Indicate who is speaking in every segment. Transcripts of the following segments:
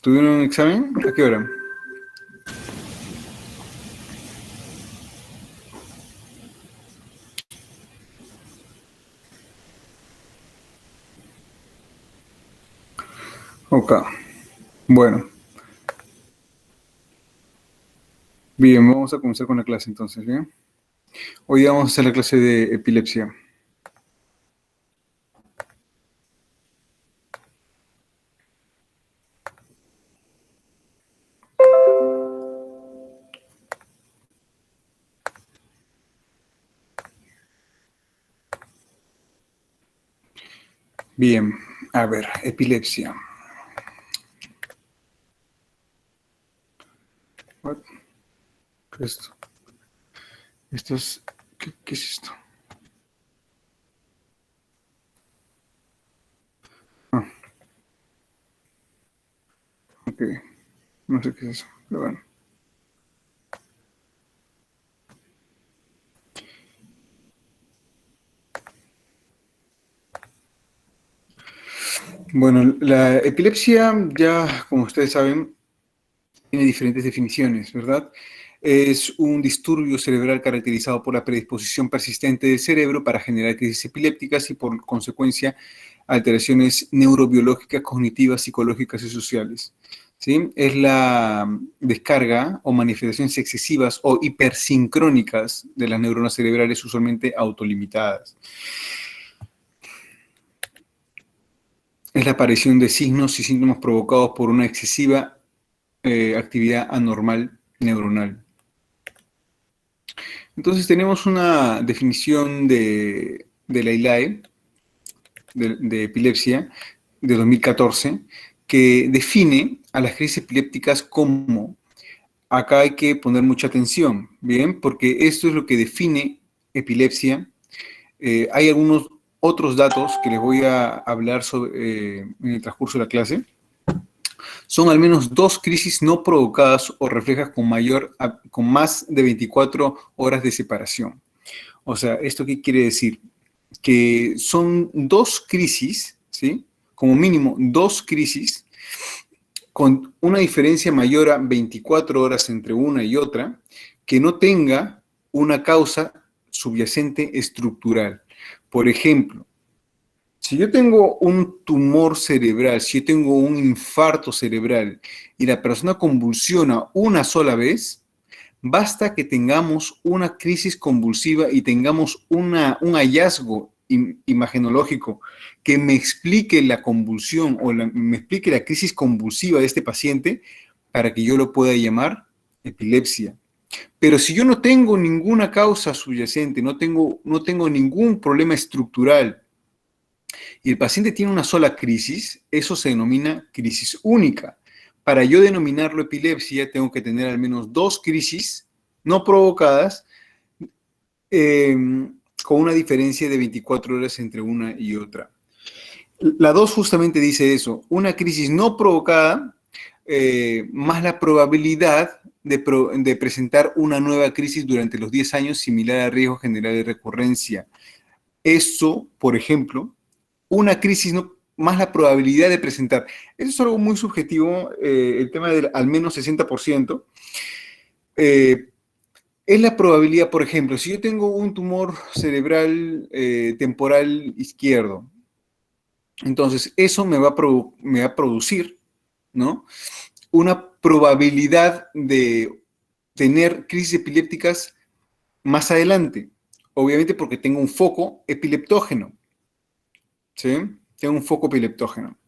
Speaker 1: ¿Tuvieron un examen? ¿A qué hora? Ok. Bueno, bien, vamos a comenzar con la clase entonces, ¿bien? Hoy vamos a hacer la clase de epilepsia. Bien, a ver, epilepsia. What? ¿Qué es esto? Esto es... ¿Qué es esto? Ah, ok. No sé qué es eso, pero bueno. Bueno, la epilepsia ya, como ustedes saben, tiene diferentes definiciones, ¿verdad? Es un disturbio cerebral caracterizado por la predisposición persistente del cerebro para generar crisis epilépticas y por consecuencia alteraciones neurobiológicas, cognitivas, psicológicas y sociales. ¿Sí? Es la descarga o manifestaciones excesivas o hipersincrónicas de las neuronas cerebrales usualmente autolimitadas. Es la aparición de signos y síntomas provocados por una excesiva actividad anormal neuronal. Entonces tenemos una definición de la ILAE, de epilepsia, de 2014, que define a las crisis epilépticas como, acá hay que poner mucha atención, ¿bien? Porque esto es lo que define epilepsia. Hay algunos otros datos que les voy a hablar sobre, en el transcurso de la clase. Son al menos dos crisis no provocadas o reflejas con más de 24 horas de separación. O sea, ¿esto qué quiere decir? Que son dos crisis, ¿sí? Como mínimo dos crisis, con una diferencia mayor a 24 horas entre una y otra, que no tenga una causa subyacente estructural. Por ejemplo, si yo tengo un tumor cerebral, si yo tengo un infarto cerebral y la persona convulsiona una sola vez, basta que tengamos una crisis convulsiva y tengamos un hallazgo imagenológico que me explique la convulsión o me explique la crisis convulsiva de este paciente para que yo lo pueda llamar epilepsia. Pero si yo no tengo ninguna causa subyacente, no tengo ningún problema estructural y el paciente tiene una sola crisis, eso se denomina crisis única. Para yo denominarlo epilepsia, tengo que tener al menos dos crisis no provocadas, eh, con una diferencia de 24 horas entre una y otra. La 2 justamente dice eso, una crisis no provocada, más la probabilidad de presentar una nueva crisis durante los 10 años similar al riesgo general de recurrencia. Eso, por ejemplo, una crisis no, más la probabilidad de presentar. Eso es algo muy subjetivo, el tema del al menos 60%. Eh, es la probabilidad, por ejemplo, si yo tengo un tumor cerebral temporal izquierdo, entonces eso me va a producir, ¿no? Una probabilidad de tener crisis epilépticas más adelante. Obviamente porque tengo un foco epileptógeno, ¿sí? Tengo un foco epileptógeno.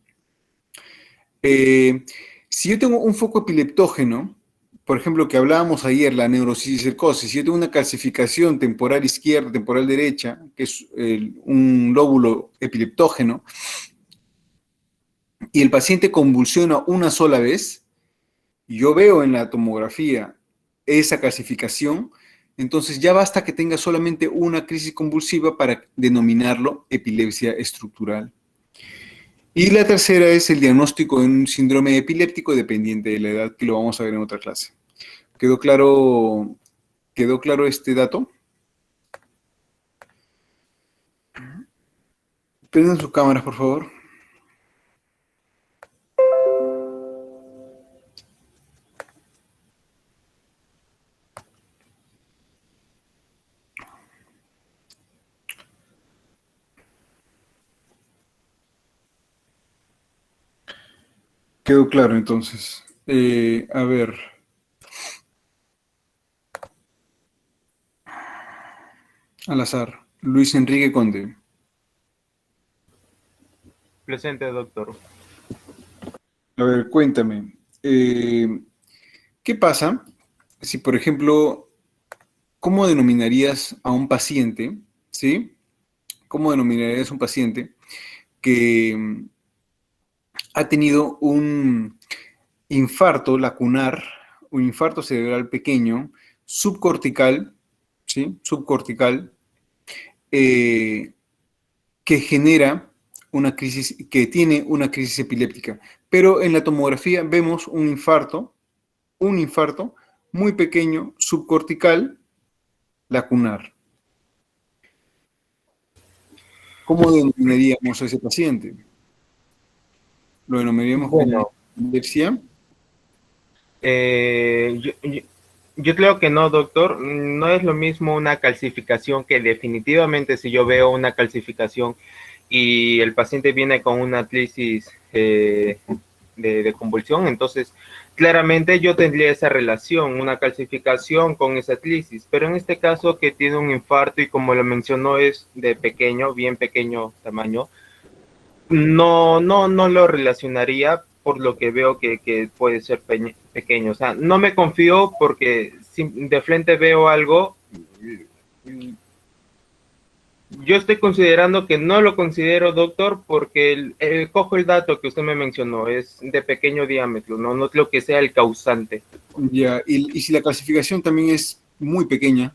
Speaker 1: Eh, si yo tengo un foco epileptógeno, por ejemplo, que hablábamos ayer, la neurocisticercosis, si yo tengo una calcificación temporal izquierda, temporal derecha, que es un lóbulo epileptógeno, y el paciente convulsiona una sola vez, yo veo en la tomografía esa calcificación, entonces ya basta que tenga solamente una crisis convulsiva para denominarlo epilepsia estructural. Y la tercera es el diagnóstico de un síndrome epiléptico dependiente de la edad, que lo vamos a ver en otra clase. ¿Quedó claro, quedó claro este dato? Prendan sus cámaras, por favor. Quedó claro entonces. A ver, al azar. Luis Enrique Conde.
Speaker 2: Presente, doctor.
Speaker 1: A ver, cuéntame. ¿Qué pasa si, por ejemplo, cómo denominarías a un paciente, ¿sí? ¿Cómo denominarías a un paciente que ha tenido un infarto lacunar, un infarto cerebral pequeño, subcortical, ¿sí? Subcortical, eh, que genera una crisis, que tiene una crisis epiléptica. Pero en la tomografía vemos un infarto muy pequeño, subcortical, lacunar. ¿Cómo denominaríamos a ese paciente? ¿Lo denominaríamos como
Speaker 2: Bueno,
Speaker 1: epilepsia?
Speaker 2: yo creo que no, doctor. No es lo mismo una calcificación que definitivamente si yo veo una calcificación y el paciente viene con una crisis de convulsión, entonces claramente yo tendría esa relación, una calcificación con esa crisis, pero en este caso que tiene un infarto y como lo mencionó es de pequeño, bien pequeño tamaño, no lo relacionaría por lo que veo que puede ser pequeño. O sea, no me confío porque si de frente veo algo, yo estoy considerando que no lo considero doctor porque cojo el dato que usted me mencionó, es de pequeño diámetro, no creo que sea el causante.
Speaker 1: Ya, y si la clasificación también es muy pequeña,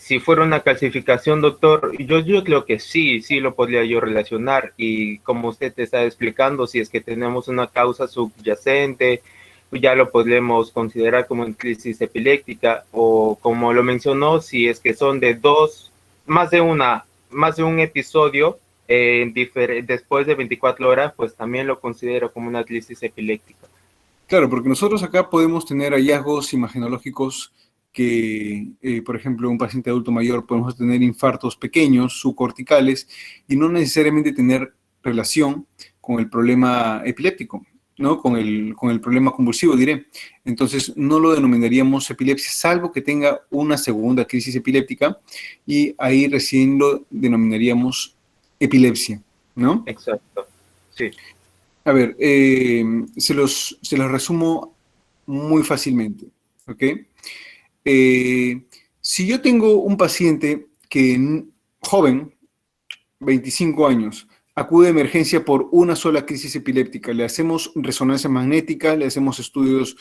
Speaker 2: Si fuera una calcificación, doctor, yo creo que sí lo podría yo relacionar. Y como usted te está explicando, si es que tenemos una causa subyacente, ya lo podemos considerar como en crisis epiléptica, o como lo mencionó, si es que son de dos, más de un episodio después de 24 horas, pues también lo considero como una crisis epiléptica.
Speaker 1: claro, porque nosotros acá podemos tener hallazgos imagenológicos que, por ejemplo, un paciente adulto mayor podemos tener infartos pequeños, subcorticales, y no necesariamente tener relación con el problema epiléptico, ¿no? Con el problema convulsivo, diré. Entonces, no lo denominaríamos epilepsia, salvo que tenga una segunda crisis epiléptica, y ahí recién lo denominaríamos epilepsia, ¿no?
Speaker 2: Exacto, sí.
Speaker 1: A ver, se los resumo muy fácilmente, ¿ok? Si yo tengo un paciente joven, 25 años, acude a emergencia por una sola crisis epiléptica, le hacemos resonancia magnética, le hacemos estudios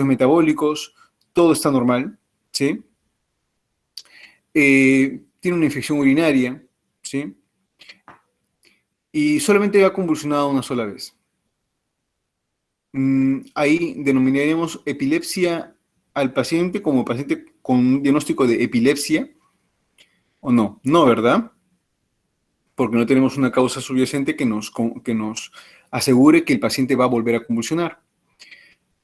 Speaker 1: metabólicos, todo está normal, ¿sí? Tiene una infección urinaria, ¿sí? Y solamente ha convulsionado una sola vez. Ahí denominaríamos epilepsia al paciente como paciente con un diagnóstico de epilepsia o no. No, ¿verdad? Porque no tenemos una causa subyacente que nos asegure que el paciente va a volver a convulsionar.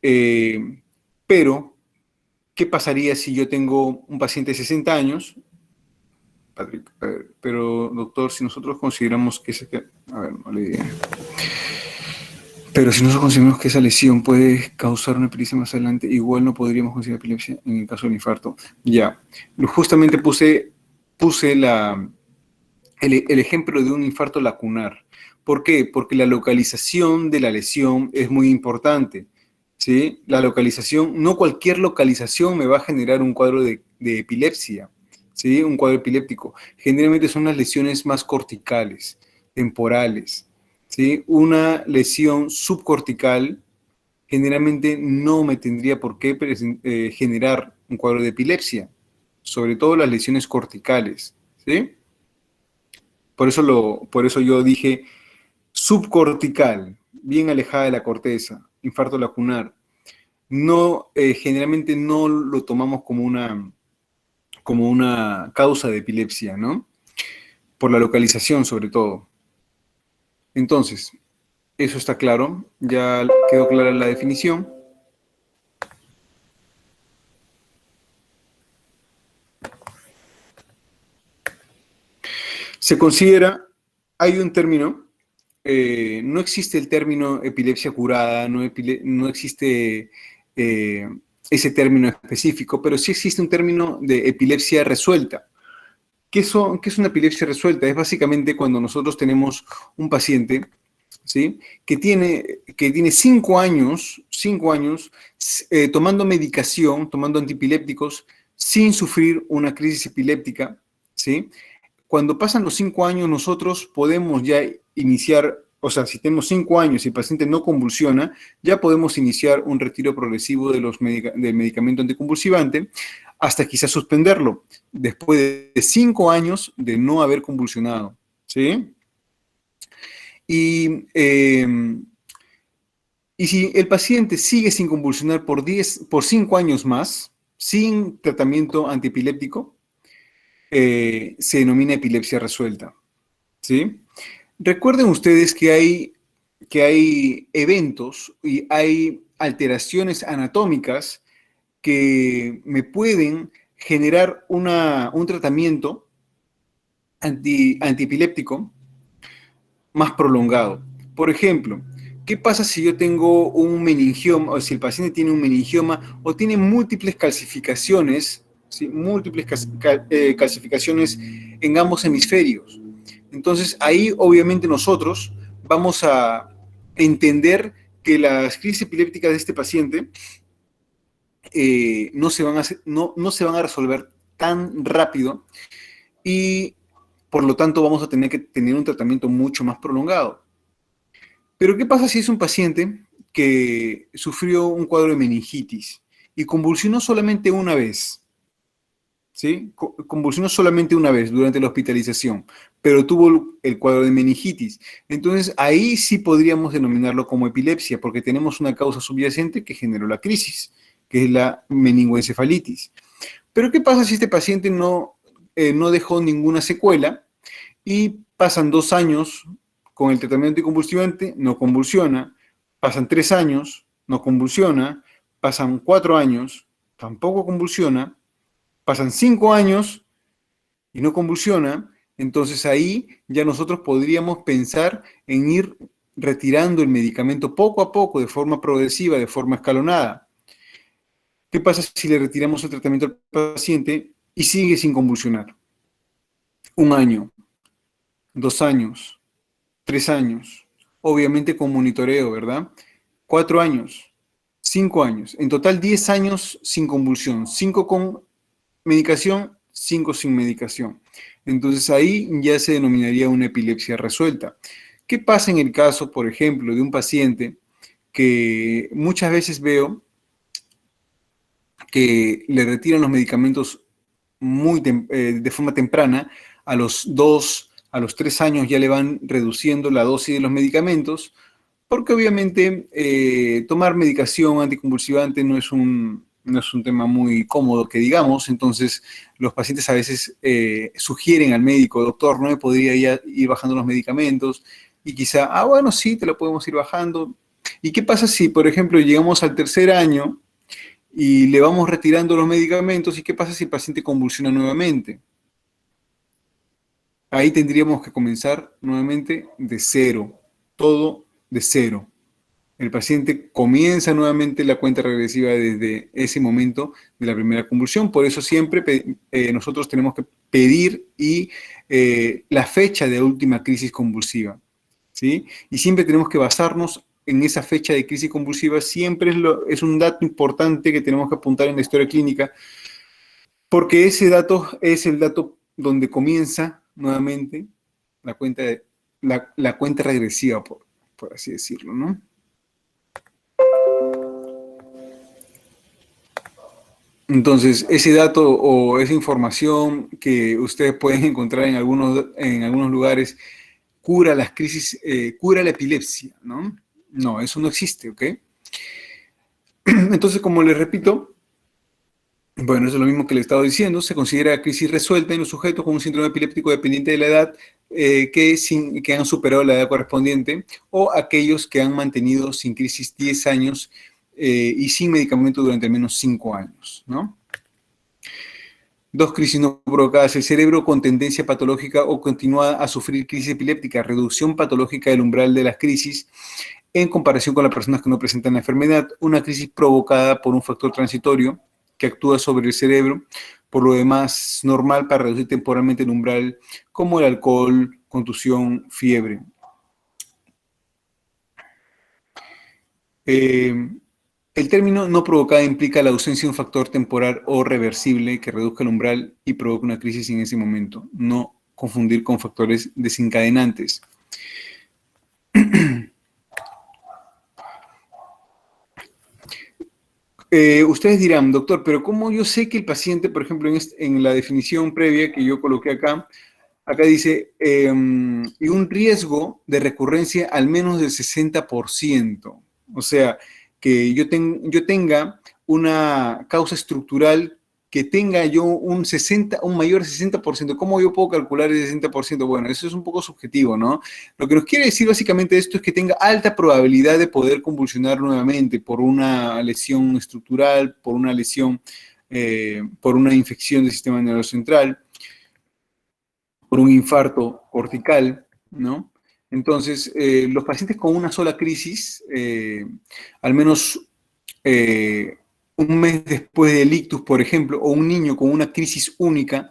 Speaker 1: Eh, pero, ¿qué pasaría si yo tengo un paciente de 60 años? Patrick, pero doctor, si nosotros consideramos que a ver, no le diré. Pero si nosotros consideramos que esa lesión puede causar una epilepsia más adelante, igual no podríamos considerar epilepsia en el caso del infarto. Ya, justamente puse el ejemplo de un infarto lacunar. ¿Por qué? Porque la localización de la lesión es muy importante. ¿Sí? La localización, no cualquier localización me va a generar un cuadro de epilepsia, ¿sí? Un cuadro epiléptico. Generalmente son las lesiones más corticales, temporales, ¿sí? Una lesión subcortical generalmente no me tendría por qué generar un cuadro de epilepsia, sobre todo las lesiones corticales, ¿sí? Por eso yo dije subcortical, bien alejada de la corteza, infarto lacunar. No, generalmente no lo tomamos como una causa de epilepsia, ¿no? Por la localización sobre todo. Entonces, eso está claro, ya quedó clara la definición. Se considera, hay un término no existe el término epilepsia curada, no existe ese término específico, pero sí existe un término de epilepsia resuelta. ¿Qué es una epilepsia resuelta? Es básicamente cuando nosotros tenemos un paciente, ¿sí? que tiene 5 años tomando medicación, tomando antipilépticos, sin sufrir una crisis epiléptica, ¿sí? Cuando pasan los 5 años, nosotros podemos ya iniciar, o sea, si tenemos 5 años y el paciente no convulsiona, ya podemos iniciar un retiro progresivo del medicamento anticonvulsivante hasta quizás suspenderlo después de 5 años de no haber convulsionado, ¿sí? Y, y si el paciente sigue sin convulsionar por 5 años más, sin tratamiento antiepiléptico, se denomina epilepsia resuelta, ¿sí? Recuerden ustedes que hay eventos y hay alteraciones anatómicas que me pueden generar un tratamiento antiepiléptico más prolongado. Por ejemplo, ¿qué pasa si yo tengo un meningioma, o si el paciente tiene un meningioma o tiene múltiples calcificaciones, ¿sí? Múltiples calcificaciones en ambos hemisferios? Entonces, ahí obviamente nosotros vamos a entender que las crisis epilépticas de este paciente no se van a resolver tan rápido y por lo tanto vamos a tener que tener un tratamiento mucho más prolongado. Pero ¿qué pasa si es un paciente que sufrió un cuadro de meningitis y convulsionó solamente una vez? ¿Sí? Convulsionó solamente una vez durante la hospitalización, pero tuvo el cuadro de meningitis. Entonces, ahí sí podríamos denominarlo como epilepsia, porque tenemos una causa subyacente que generó la crisis, que es la meningoencefalitis. Pero ¿qué pasa si este paciente no dejó ninguna secuela y pasan 2 años con el tratamiento anticonvulsivante, no convulsiona, pasan 3 años, no convulsiona, pasan 4 años, tampoco convulsiona, pasan 5 años y no convulsiona? Entonces ahí ya nosotros podríamos pensar en ir retirando el medicamento poco a poco, de forma progresiva, de forma escalonada. ¿Qué pasa si le retiramos el tratamiento al paciente y sigue sin convulsionar? 1 año, 2 años, 3 años, obviamente con monitoreo, ¿verdad? 4 años, 5 años, en total 10 años sin convulsión, 5 con medicación, 5 sin medicación. Entonces ahí ya se denominaría una epilepsia resuelta. ¿Qué pasa en el caso, por ejemplo, de un paciente que muchas veces veo que le retiran los medicamentos de forma temprana? A los 2, a los 3 años ya le van reduciendo la dosis de los medicamentos, porque obviamente tomar medicación anticonvulsivante no es un tema muy cómodo, que digamos. Entonces los pacientes a veces sugieren al médico: doctor, ¿no me podría ya ir bajando los medicamentos? Y quizá, bueno, sí, te lo podemos ir bajando. ¿Y qué pasa si, por ejemplo, llegamos al tercer año y le vamos retirando los medicamentos? ¿Y qué pasa si el paciente convulsiona nuevamente? Ahí tendríamos que comenzar nuevamente de cero, todo de cero. El paciente comienza nuevamente la cuenta regresiva desde ese momento de la primera convulsión. Por eso siempre nosotros tenemos que pedir la fecha de última crisis convulsiva, ¿sí? Y siempre tenemos que basarnos en esa fecha de crisis convulsiva. Siempre es un dato importante que tenemos que apuntar en la historia clínica, porque ese dato es el dato donde comienza nuevamente la cuenta regresiva, por así decirlo, ¿no? Entonces, ese dato o esa información que ustedes pueden encontrar en algunos lugares cura las crisis, cura la epilepsia, ¿no? No, eso no existe, ¿ok? Entonces, como les repito, bueno, eso es lo mismo que le he estado diciendo: se considera crisis resuelta en los sujetos con un síndrome epiléptico dependiente de la edad, que han superado la edad correspondiente, o aquellos que han mantenido sin crisis 10 años y sin medicamento durante al menos 5 años, ¿no? 2 crisis no provocadas, el cerebro con tendencia patológica o continuada a sufrir crisis epiléptica, reducción patológica del umbral de las crisis en comparación con las personas que no presentan la enfermedad, una crisis provocada por un factor transitorio que actúa sobre el cerebro, por lo demás normal para reducir temporalmente el umbral, como el alcohol, contusión, fiebre. El término no provocada implica la ausencia de un factor temporal o reversible que reduzca el umbral y provoque una crisis en ese momento, no confundir con factores desencadenantes. Ustedes dirán, doctor, pero ¿cómo yo sé que el paciente, por ejemplo, en la definición previa que yo coloqué acá, acá dice, y un riesgo de recurrencia al menos del 60%? O sea, que yo tenga una causa estructural que tenga yo un mayor 60%. ¿Cómo yo puedo calcular ese 60%? Bueno, eso es un poco subjetivo, ¿no? Lo que nos quiere decir básicamente esto es que tenga alta probabilidad de poder convulsionar nuevamente por una lesión estructural, por una lesión, por una infección del sistema nervioso central, por un infarto cortical, ¿no? Entonces, los pacientes con una sola crisis, al menos un mes después del ictus, por ejemplo, o un niño con una crisis única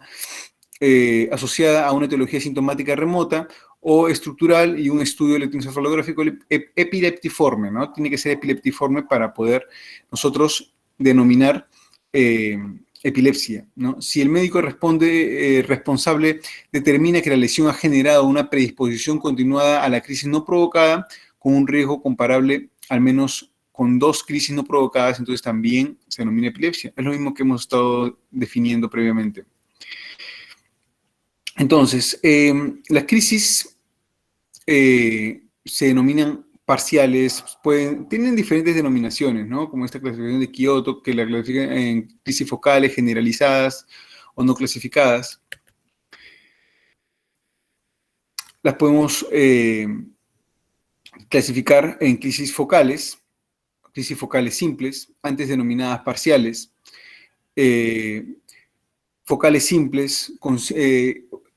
Speaker 1: asociada a una etiología sintomática remota o estructural y un estudio electroencefalográfico epileptiforme, ¿no? Tiene que ser epileptiforme para poder nosotros denominar epilepsia, ¿no? Si el médico responsable determina que la lesión ha generado una predisposición continuada a la crisis no provocada con un riesgo comparable al menos con 2 crisis no provocadas, entonces también se denomina epilepsia. Es lo mismo que hemos estado definiendo previamente. Entonces, las crisis se denominan parciales, tienen diferentes denominaciones, ¿no? Como esta clasificación de Kioto, que la clasifica en crisis focales, generalizadas o no clasificadas. Las podemos clasificar en crisis focales simples, antes denominadas parciales, focales simples,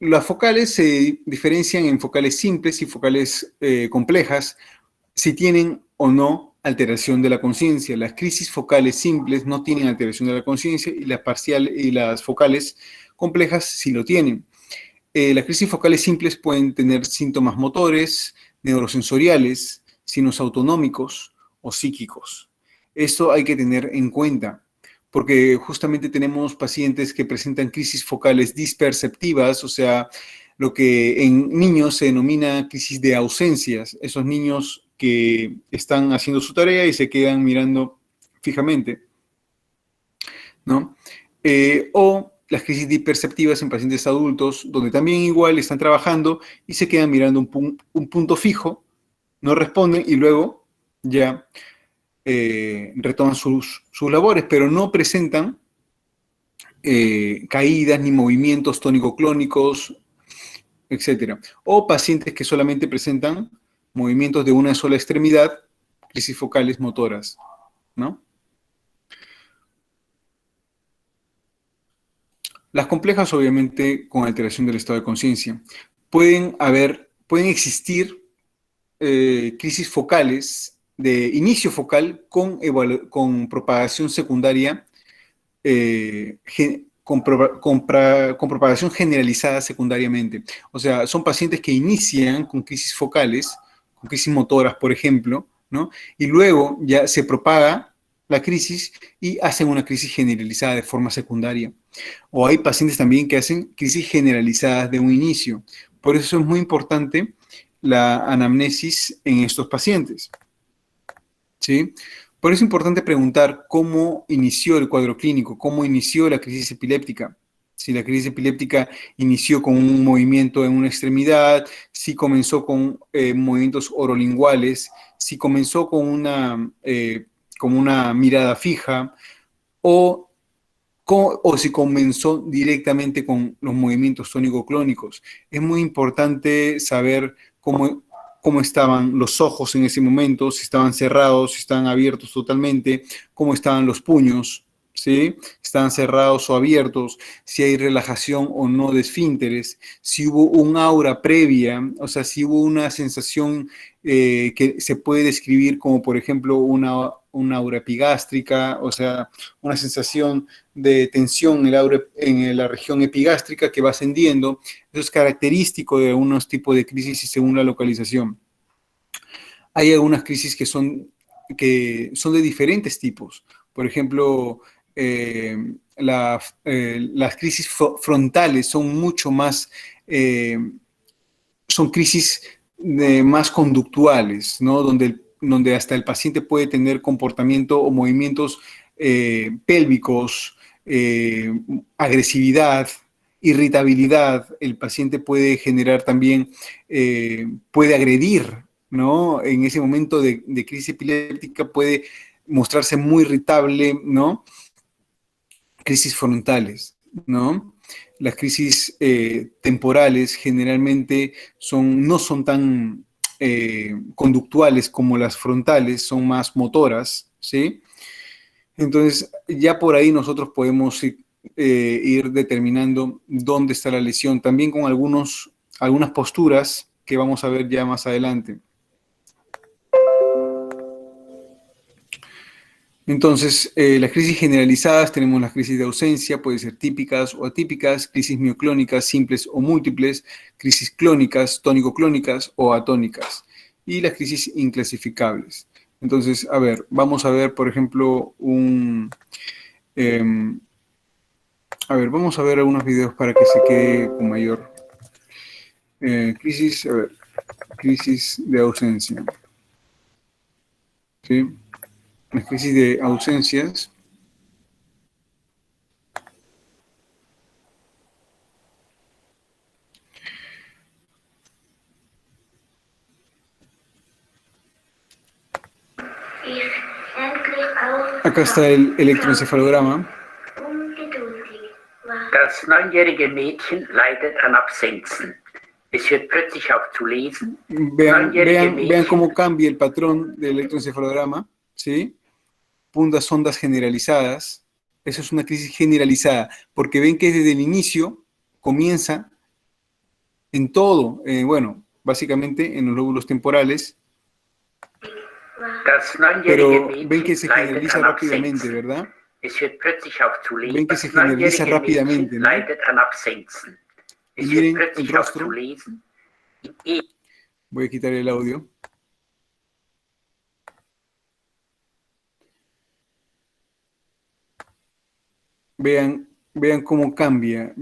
Speaker 1: las focales se diferencian en focales simples y focales complejas si tienen o no alteración de la conciencia. Las crisis focales simples no tienen alteración de la conciencia y las focales complejas sí lo tienen. Las crisis focales simples pueden tener síntomas motores, neurosensoriales, signos autonómicos o psíquicos. Esto hay que tener en cuenta, porque justamente tenemos pacientes que presentan crisis focales disperceptivas, o sea, lo que en niños se denomina crisis de ausencias, esos niños que están haciendo su tarea y se quedan mirando fijamente, ¿no? O las crisis disperceptivas en pacientes adultos, donde también igual están trabajando y se quedan mirando un punto fijo, no responden y luego ya retoman sus labores, pero no presentan caídas ni movimientos tónico-clónicos, etc. O pacientes que solamente presentan movimientos de una sola extremidad, crisis focales motoras, ¿no? Las complejas, obviamente, con alteración del estado de conciencia. Pueden existir crisis focales de inicio focal con propagación secundaria, con propagación generalizada secundariamente. O sea, son pacientes que inician con crisis focales, con crisis motoras, por ejemplo, ¿no? Y luego ya se propaga la crisis y hacen una crisis generalizada de forma secundaria. O hay pacientes también que hacen crisis generalizadas de un inicio. Por eso es muy importante la anamnesis en estos pacientes, ¿sí? Por eso es importante preguntar cómo inició el cuadro clínico, cómo inició la crisis epiléptica. Si la crisis epiléptica inició con un movimiento en una extremidad, si comenzó con movimientos orolinguales, si comenzó con una mirada fija, o si comenzó directamente con los movimientos tónico-clónicos. Es muy importante saber cómo estaban los ojos en ese momento, si estaban cerrados, si estaban abiertos totalmente, cómo estaban los puños, ¿sí? Están cerrados o abiertos, si hay relajación o no de esfínteres, si hubo un aura previa, o sea, si hubo una sensación que se puede describir como, por ejemplo, una aura epigástrica, o sea, una sensación de tensión en, en la región epigástrica que va ascendiendo. Eso es característico de algunos tipos de crisis y según la localización. Hay algunas crisis que son de diferentes tipos. Por ejemplo, las crisis frontales son mucho más, son crisis más conductuales, ¿no? Donde hasta el paciente puede tener comportamiento o movimientos pélvicos, agresividad, irritabilidad. El paciente puede generar también, puede agredir, ¿no? En ese momento de crisis epiléptica puede mostrarse muy irritable, ¿no? Crisis frontales, ¿no? Las crisis temporales generalmente no son tan conductuales como las frontales, son más motoras, ¿sí? Entonces, ya por ahí nosotros podemos ir determinando dónde está la lesión, también con algunas posturas que vamos a ver ya más adelante. Entonces, las crisis generalizadas, tenemos las crisis de ausencia, pueden ser típicas o atípicas, crisis mioclónicas, simples o múltiples, crisis clónicas, tónico-clónicas o atónicas, y las crisis inclasificables. Entonces, a ver, vamos a ver, por ejemplo, vamos a ver algunos videos para que se quede con mayor crisis, a ver, crisis de ausencia. ¿Sí? Las crisis de ausencias. Acá está el electroencefalograma.
Speaker 3: Das 9-jährige Mädchen leidet an Absenzen. Es hört plötzlich auf zu lesen.
Speaker 1: Vean cómo cambia el patrón del electroencefalograma, ¿sí? Puntas ondas generalizadas. Eso es una crisis generalizada, porque ven que desde el inicio comienza en todo, bueno, básicamente en los lóbulos temporales, pero ven que se generaliza rápidamente, ¿verdad? Ven que se generaliza rápidamente, ¿no? Y miren el rostro. Voy a quitar el audio. Vean cómo cambia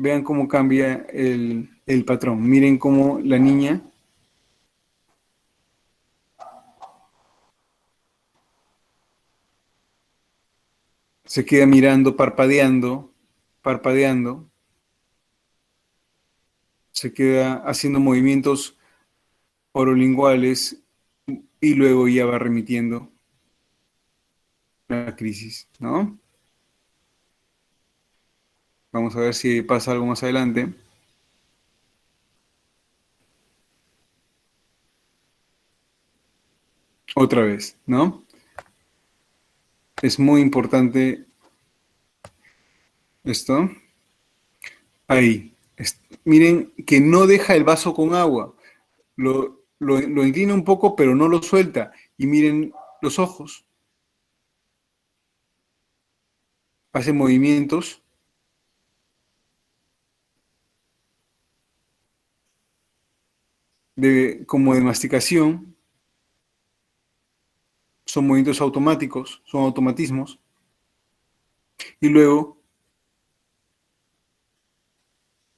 Speaker 1: el patrón. Miren cómo la niña se queda mirando, parpadeando, se queda haciendo movimientos orolinguales y luego ya va remitiendo la crisis, ¿no? Vamos a ver si pasa algo más adelante. Otra vez, ¿no? Es muy importante esto. Ahí. Miren que no deja el vaso con agua. Lo inclina un poco, pero no lo suelta. Y miren los ojos. Hace movimientos. Como de masticación. Son movimientos automáticos, son automatismos. Y luego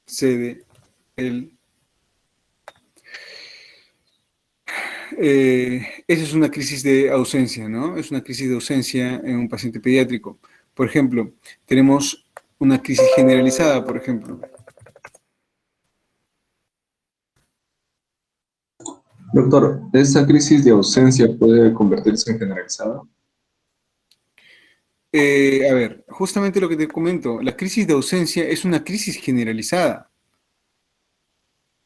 Speaker 1: cede esa es una crisis de ausencia, ¿no? Es una crisis de ausencia en un paciente pediátrico. Por ejemplo, tenemos una crisis generalizada, por ejemplo.
Speaker 4: Doctor, ¿esa crisis de ausencia puede convertirse en generalizada?
Speaker 1: A ver, justamente lo que te comento, la crisis de ausencia es una crisis generalizada.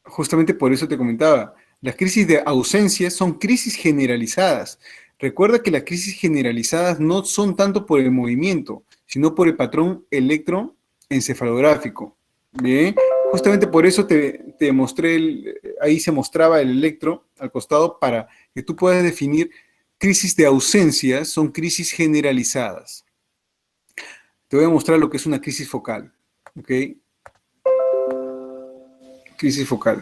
Speaker 1: Justamente por eso te comentaba, las crisis de ausencia son crisis generalizadas. Recuerda que las crisis generalizadas no son tanto por el movimiento, sino por el patrón electroencefalográfico. Bien, justamente por eso te mostré, ahí se mostraba el electro al costado para que tú puedas definir crisis de ausencias, son crisis generalizadas. Te voy a mostrar lo que es una crisis focal, ¿ok? Crisis focal.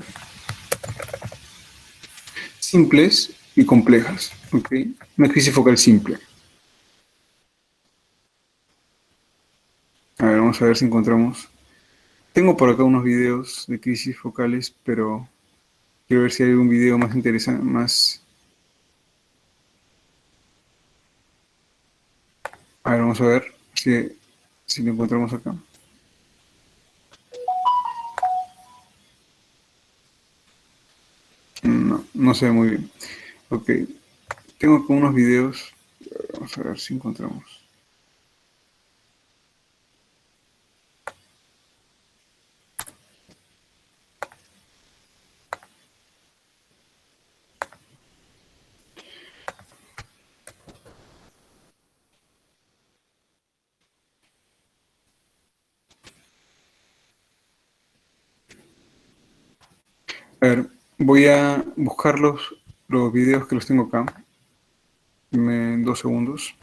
Speaker 1: Simples y complejas, ¿ok? Una crisis focal simple. A ver, vamos a ver si encontramos. Tengo por acá unos videos de crisis focales, pero quiero ver si hay un video más interesante, más... A ver, vamos a ver si lo encontramos acá. No, no se ve muy bien. Ok, tengo acá unos videos. Vamos a ver si encontramos. A ver, voy a buscar los videos que los tengo acá. En 2 segundos.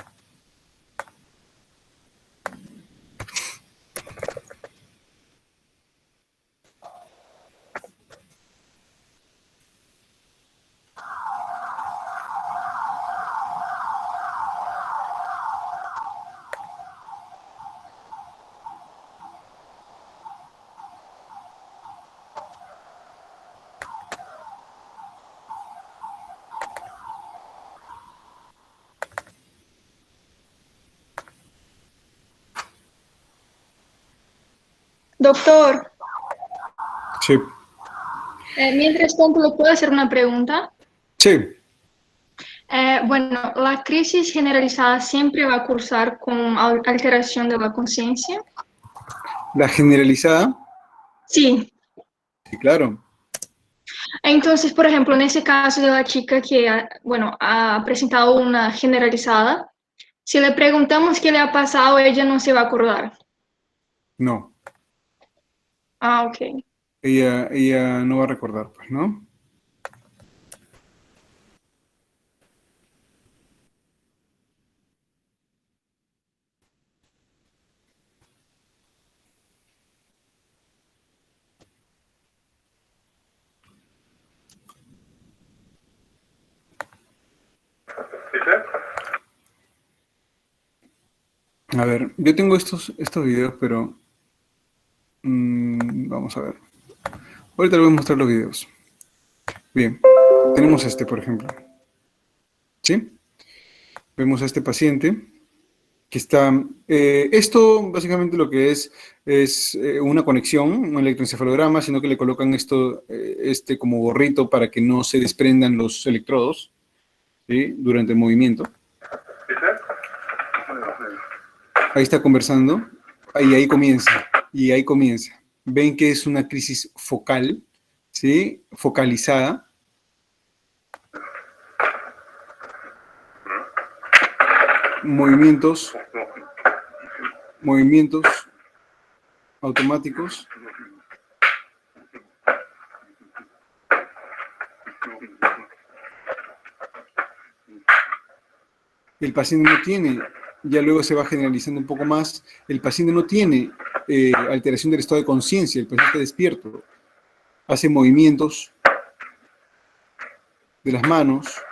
Speaker 5: Doctor,
Speaker 1: Sí,
Speaker 5: mientras tanto, ¿le puedo hacer una pregunta?
Speaker 1: sí,
Speaker 5: Bueno, ¿la crisis generalizada siempre va a cursar con alteración de la conciencia?
Speaker 1: la generalizada,
Speaker 5: Sí.
Speaker 1: sí, claro.
Speaker 5: Entonces, por ejemplo, en ese caso de la chica que, bueno, ha presentado una generalizada, si le preguntamos qué le ha pasado, ella no se va a acordar.
Speaker 1: No,
Speaker 5: Ah, ok.
Speaker 1: ella no va a recordar, pues, ¿no? A ver, yo tengo estos videos, pero vamos a ver. Ahorita les voy a mostrar los videos. Bien, tenemos este, por ejemplo. ¿Sí? Vemos a este paciente que está... esto básicamente lo que es una conexión, un electroencefalograma, sino que le colocan esto, este como gorrito para que no se desprendan los electrodos, ¿sí? Durante el movimiento. Ahí está conversando, ahí comienza, y ahí comienza. Ven que es una crisis focal, ¿sí? Focalizada. Movimientos automáticos. El paciente no tiene, ya luego se va generalizando un poco más, el paciente no tiene alteración del estado de conciencia, el paciente está despierto, hace movimientos de las manos,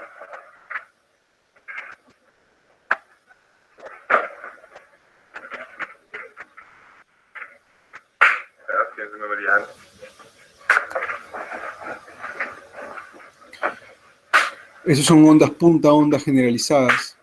Speaker 1: esos son ondas punta, ondas generalizadas.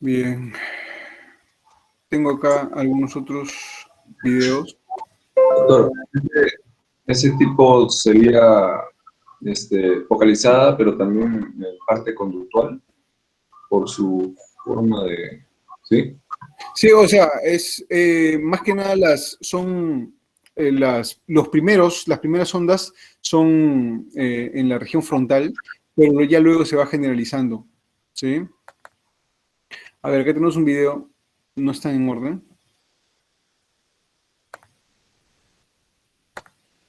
Speaker 1: Bien, tengo acá algunos otros videos.
Speaker 4: Doctor, ese tipo sería focalizada, pero también en parte conductual, por su forma de... ¿Sí?
Speaker 1: Sí, o sea, es más que nada las primeras ondas son en la región frontal, pero ya luego se va generalizando, ¿sí? A ver, acá tenemos un video, no está en orden.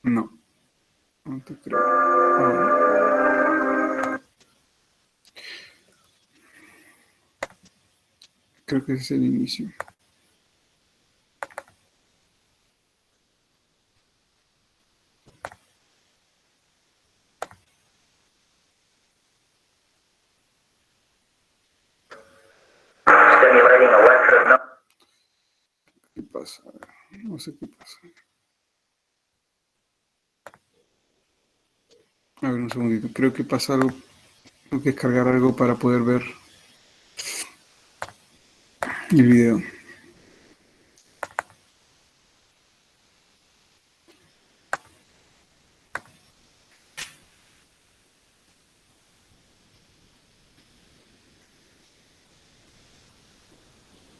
Speaker 1: No, no te creo. No. Creo que ese es el inicio.
Speaker 3: Stimulating electric.
Speaker 1: ¿Qué pasa? A ver, no sé qué pasa. A ver, un segundito. Creo que pasa algo. Tengo que descargar algo para poder ver el video.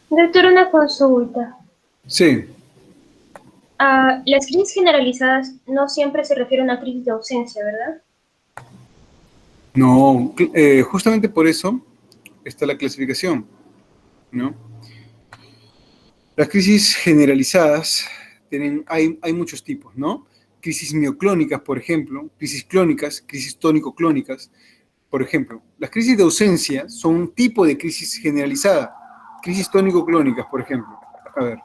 Speaker 6: Doctor, una consulta.
Speaker 1: Sí,
Speaker 6: Las crisis generalizadas no siempre se refieren a una crisis de ausencia, ¿verdad?
Speaker 1: no, justamente por eso está la clasificación, ¿no? Las crisis generalizadas hay muchos tipos, ¿no? Crisis mioclónicas, por ejemplo, crisis clónicas, crisis tónico-clónicas. Por ejemplo, las crisis de ausencia son un tipo de crisis generalizada. Crisis tónico-clónicas, por ejemplo. A ver.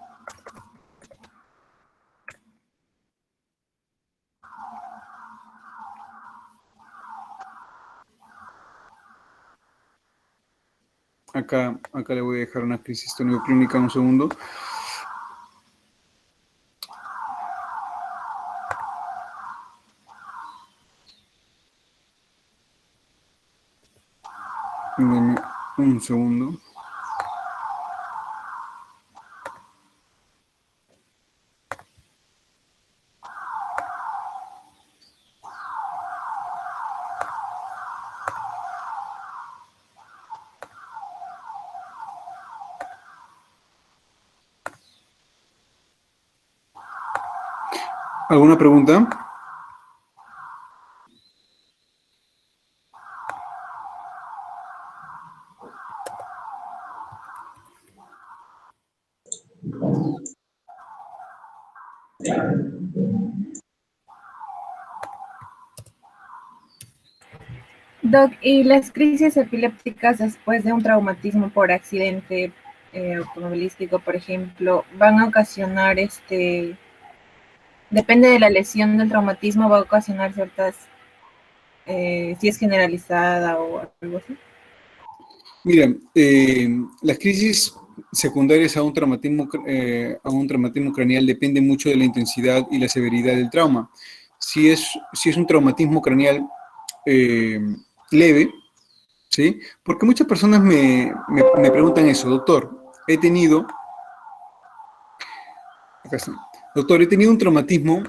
Speaker 1: Acá le voy a dejar una crisis tónico-clónica un segundo. Deme un segundo. ¿Alguna pregunta?
Speaker 7: Doc, ¿y las crisis epilépticas después de un traumatismo por accidente automovilístico, por ejemplo, van a ocasionar depende de la lesión del traumatismo, va a ocasionar ciertas, si es generalizada o algo así?
Speaker 1: Mira, las crisis secundarias a un traumatismo craneal dependen mucho de la intensidad y la severidad del trauma. Si es un traumatismo craneal leve, ¿sí? Porque muchas personas me preguntan eso, doctor, acá está. Doctor, he tenido un traumatismo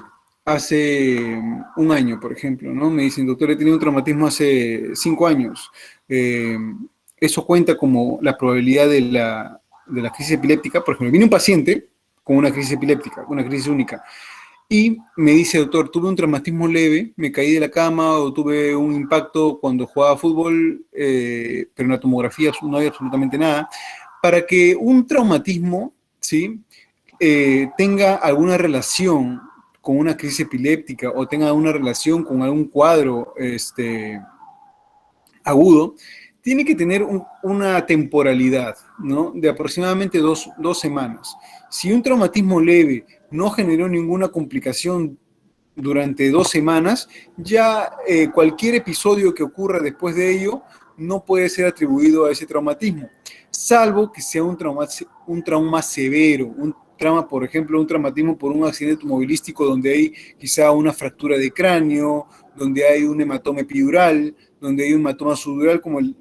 Speaker 1: hace un año, por ejemplo, ¿no? Me dicen, doctor, he tenido un traumatismo hace 5 años. Eso cuenta como la probabilidad de la crisis epiléptica. Por ejemplo, viene un paciente con una crisis epiléptica, una crisis única, y me dice, doctor, tuve un traumatismo leve, me caí de la cama o tuve un impacto cuando jugaba fútbol, pero en la tomografía no hay absolutamente nada. Para que un traumatismo, ¿sí?, tenga alguna relación con una crisis epiléptica o tenga una relación con algún cuadro agudo, tiene que tener una temporalidad, ¿no?, de aproximadamente dos semanas. Si un traumatismo leve no generó ninguna complicación durante 2 semanas, ya cualquier episodio que ocurra después de ello no puede ser atribuido a ese traumatismo, salvo que sea un trauma severo, un trauma, por ejemplo, un traumatismo por un accidente automovilístico donde hay quizá una fractura de cráneo, donde hay un hematoma epidural, donde hay un hematoma subdural, como el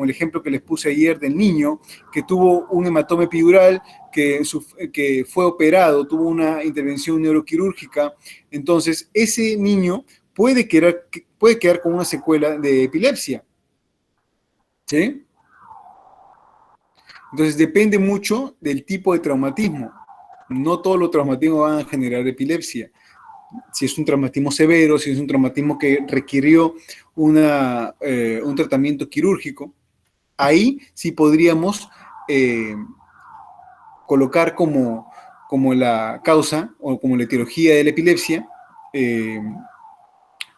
Speaker 1: ejemplo que les puse ayer del niño, que tuvo un hematoma epidural, que fue operado, tuvo una intervención neuroquirúrgica. Entonces, ese niño puede puede quedar con una secuela de epilepsia. ¿Sí? Entonces depende mucho del tipo de traumatismo. No todos los traumatismos van a generar epilepsia. Si es un traumatismo severo, si es un traumatismo que requirió un tratamiento quirúrgico, ahí sí podríamos colocar como la causa o como la etiología de la epilepsia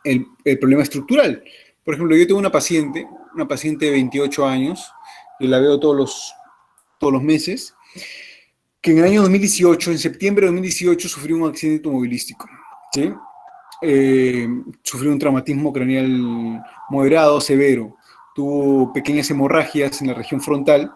Speaker 1: el problema estructural. Por ejemplo, yo tengo una paciente de 28 años, yo la veo todos los meses, que en el año 2018, en septiembre de 2018, sufrió un accidente automovilístico, ¿sí? Sufrió un traumatismo craneal moderado, severo, tuvo pequeñas hemorragias en la región frontal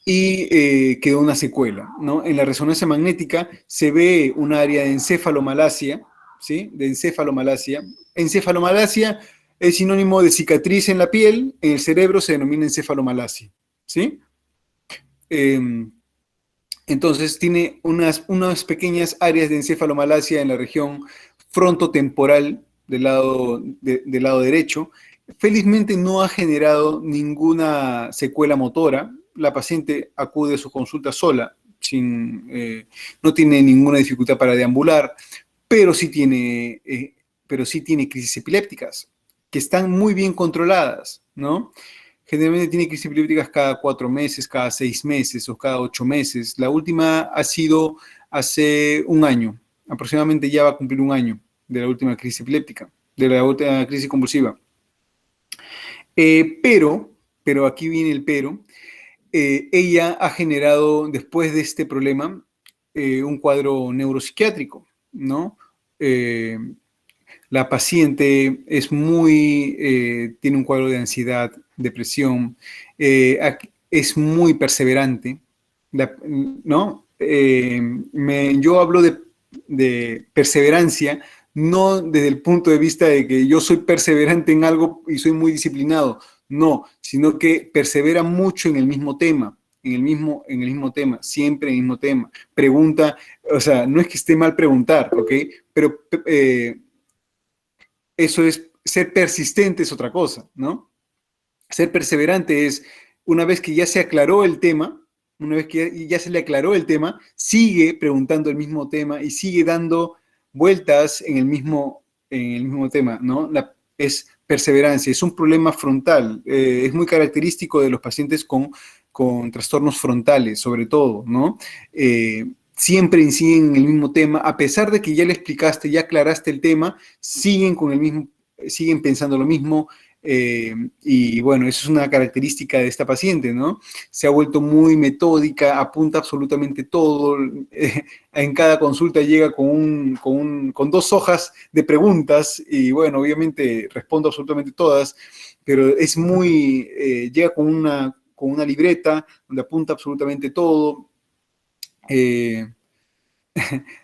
Speaker 1: y quedó una secuela, ¿no? En la resonancia magnética se ve un área de encefalomalacia, ¿sí? De encefalomalacia. Encefalomalacia es sinónimo de cicatriz en la piel, en el cerebro se denomina encefalomalacia, ¿sí? Entonces tiene unas pequeñas áreas de encefalomalacia en la región frontotemporal del lado derecho. Felizmente no ha generado ninguna secuela motora. La paciente acude a su consulta sola, no tiene ninguna dificultad para deambular, pero sí tiene crisis epilépticas, que están muy bien controladas, ¿no? Generalmente tiene crisis epilépticas cada 4 meses, cada 6 meses o cada 8 meses. La última ha sido hace un año, aproximadamente ya va a cumplir un año de la última crisis epiléptica, de la última crisis convulsiva. Pero aquí viene el pero, ella ha generado después de este problema un cuadro neuropsiquiátrico, ¿no? La paciente tiene un cuadro de ansiedad, depresión, es muy perseverante, ¿no? Yo hablo de perseverancia, no desde el punto de vista de que yo soy perseverante en algo y soy muy disciplinado, no, sino que persevera mucho en el mismo tema, siempre en el mismo tema. Pregunta, o sea, no es que esté mal preguntar, ¿ok? Pero eso es, ser persistente es otra cosa, ¿no? Ser perseverante es, una vez que ya se aclaró el tema, sigue preguntando el mismo tema y sigue dando vueltas en el mismo tema, ¿no? Es perseverancia, es un problema frontal, es muy característico de los pacientes con trastornos frontales, sobre todo, ¿no? Siempre inciden en el mismo tema, a pesar de que ya le explicaste, ya aclaraste el tema, siguen pensando lo mismo, y bueno, eso es una característica de esta paciente, ¿no? Se ha vuelto muy metódica, apunta absolutamente todo, en cada consulta llega con 2 hojas de preguntas, y bueno, obviamente respondo absolutamente todas, pero es llega con una libreta donde apunta absolutamente todo.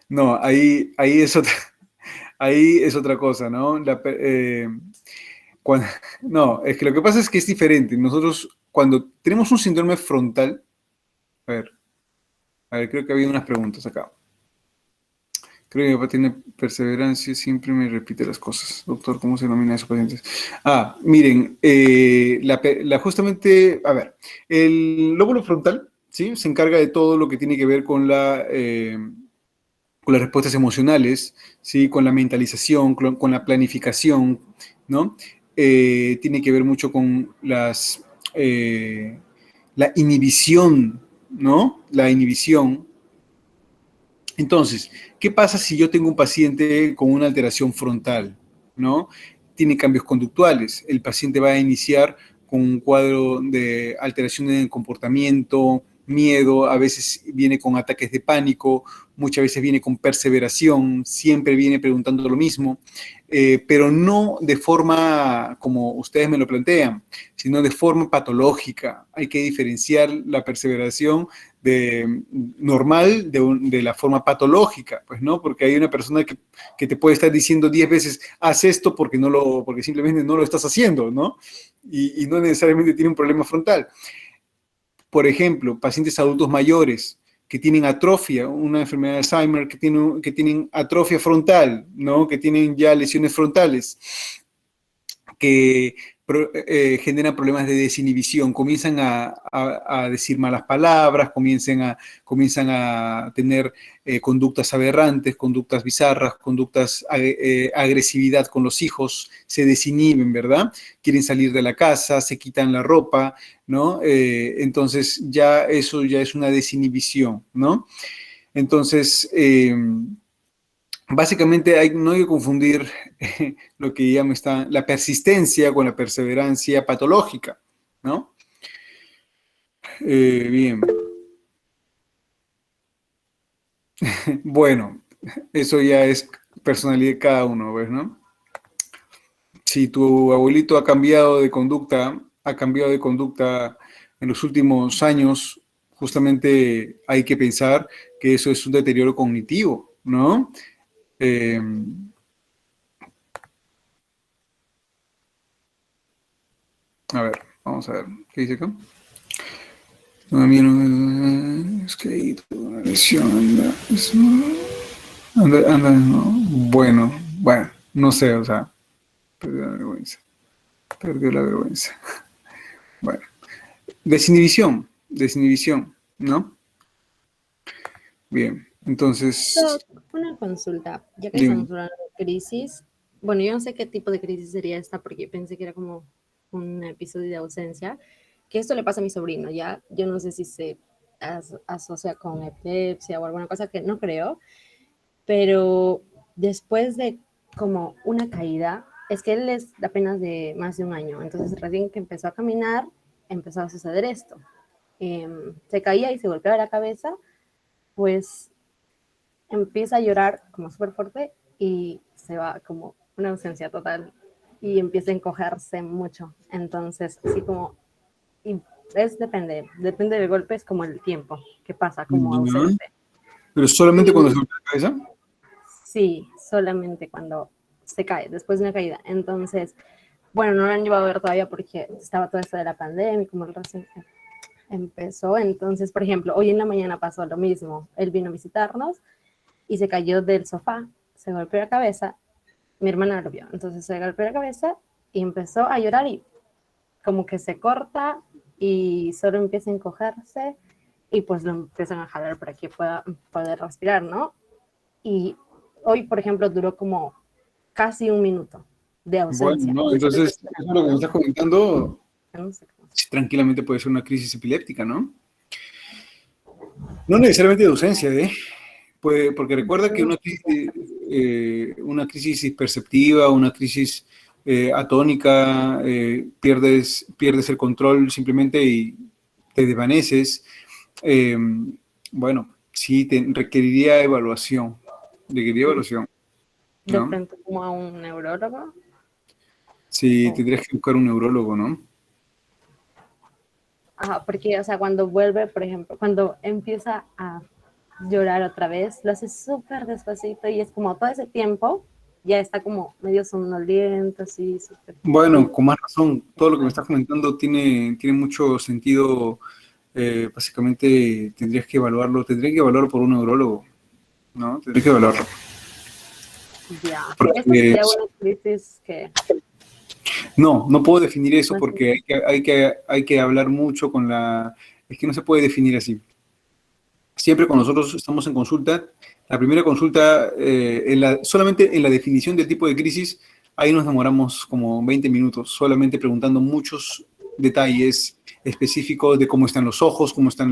Speaker 1: No, ahí es otra cosa, ¿no? No, es que lo que pasa es que es diferente. Nosotros, cuando tenemos un síndrome frontal, a ver, creo que había unas preguntas acá. Creo que mi papá tiene perseverancia, siempre me repite las cosas. Doctor, ¿cómo se denomina a esos pacientes? Miren, justamente, a ver, el lóbulo frontal, ¿sí? Se encarga de todo lo que tiene que ver con las respuestas emocionales, ¿sí? Con la mentalización, con la planificación, ¿no? Tiene que ver mucho con la inhibición, ¿no? La inhibición. Entonces, ¿qué pasa si yo tengo un paciente con una alteración frontal, ¿no? Tiene cambios conductuales. El paciente va a iniciar con un cuadro de alteración en el comportamiento, miedo, a veces viene con ataques de pánico, muchas veces viene con perseveración, siempre viene preguntando lo mismo, pero no de forma como ustedes me lo plantean, sino de forma patológica. Hay que diferenciar la perseveración normal de la forma patológica, pues, ¿no? Porque hay una persona que te puede estar diciendo 10 veces, haz esto porque simplemente no lo estás haciendo, ¿no? Y no necesariamente tiene un problema frontal. Por ejemplo, pacientes adultos mayores que tienen atrofia, una enfermedad de Alzheimer, que tienen atrofia frontal, ¿no? Que tienen ya lesiones frontales, que generan problemas de desinhibición, comienzan a decir malas palabras, comienzan a tener conductas aberrantes, conductas bizarras, conductas agresividad con los hijos, se desinhiben, ¿verdad? Quieren salir de la casa, se quitan la ropa, ¿no? Entonces ya eso ya es una desinhibición, ¿no? Entonces, básicamente no hay que confundir lo que llama la persistencia con la perseverancia patológica, ¿no? Bien. Bueno, eso ya es personalidad de cada uno, ¿ves, no? Si tu abuelito ha cambiado de conducta en los últimos años, justamente hay que pensar que eso es un deterioro cognitivo, ¿no? A ver, vamos a ver, ¿qué dice acá? Es que una lesión, anda, no. Bueno, no sé, o sea, perdió la vergüenza. Bueno, desinhibición, ¿no? Bien, entonces...
Speaker 8: Una consulta, ya que
Speaker 1: Dime.
Speaker 8: estamos hablando de crisis, bueno, yo no sé qué tipo de crisis sería esta, porque pensé que era como un episodio de ausencia, que esto le pasa a mi sobrino, ya, yo no sé si se asocia con epilepsia o alguna cosa, que no creo, pero después de como una caída, es que él es apenas de más de un año, entonces recién que empezó a caminar, empezó a suceder esto. Se caía y se golpeaba la cabeza, pues empieza a llorar como súper fuerte y se va como una ausencia total y empieza a encogerse mucho. Entonces, así como, y depende del golpe, es como el tiempo que pasa como ausente.
Speaker 1: ¿Pero solamente cuando se golpea la cabeza?
Speaker 8: Sí, solamente cuando se cae, después de una caída. Entonces, bueno, no lo han llevado a ver todavía porque estaba todo esto de la pandemia, como recién empezó. Entonces, por ejemplo, hoy en la mañana pasó lo mismo. Él vino a visitarnos y se cayó del sofá, se golpeó la cabeza, mi hermana lo vio, entonces se golpeó la cabeza y empezó a llorar y como que se corta y solo empieza a encogerse y pues lo empiezan a jalar para que pueda poder respirar, ¿no? Y hoy, por ejemplo, duró como casi un minuto de ausencia.
Speaker 1: Bueno, ¿no? Entonces, eso es lo que me estás comentando,
Speaker 8: No sé cómo.
Speaker 1: tranquilamente puede ser una crisis epiléptica, ¿no? No necesariamente de ausencia, porque recuerda que una crisis perceptiva, una crisis atónica, pierdes el control simplemente y te desvaneces. Bueno, sí, requeriría evaluación,
Speaker 8: De
Speaker 1: ¿no?
Speaker 8: frente como a un neurólogo.
Speaker 1: Sí, tendrías que buscar un neurólogo, ¿no?
Speaker 8: Ajá, porque, o sea, cuando vuelve, por ejemplo, cuando empieza a llorar otra vez, lo hace súper despacito y es como todo ese tiempo ya está como medio somnoliento, así, súper.
Speaker 1: Bueno, con más razón, todo lo que me estás comentando tiene mucho sentido. Básicamente tendría que evaluarlo por un neurólogo, ¿no? Tendría que evaluarlo.
Speaker 8: Ya,
Speaker 1: Porque,
Speaker 8: esta sería una crisis que...
Speaker 1: no puedo definir eso porque hay que hablar mucho con la... Es que no se puede definir así. Siempre cuando nosotros estamos en consulta, la primera consulta, solamente en la definición del tipo de crisis, ahí nos demoramos como 20 minutos, solamente preguntando muchos detalles específicos de cómo están los ojos, cómo están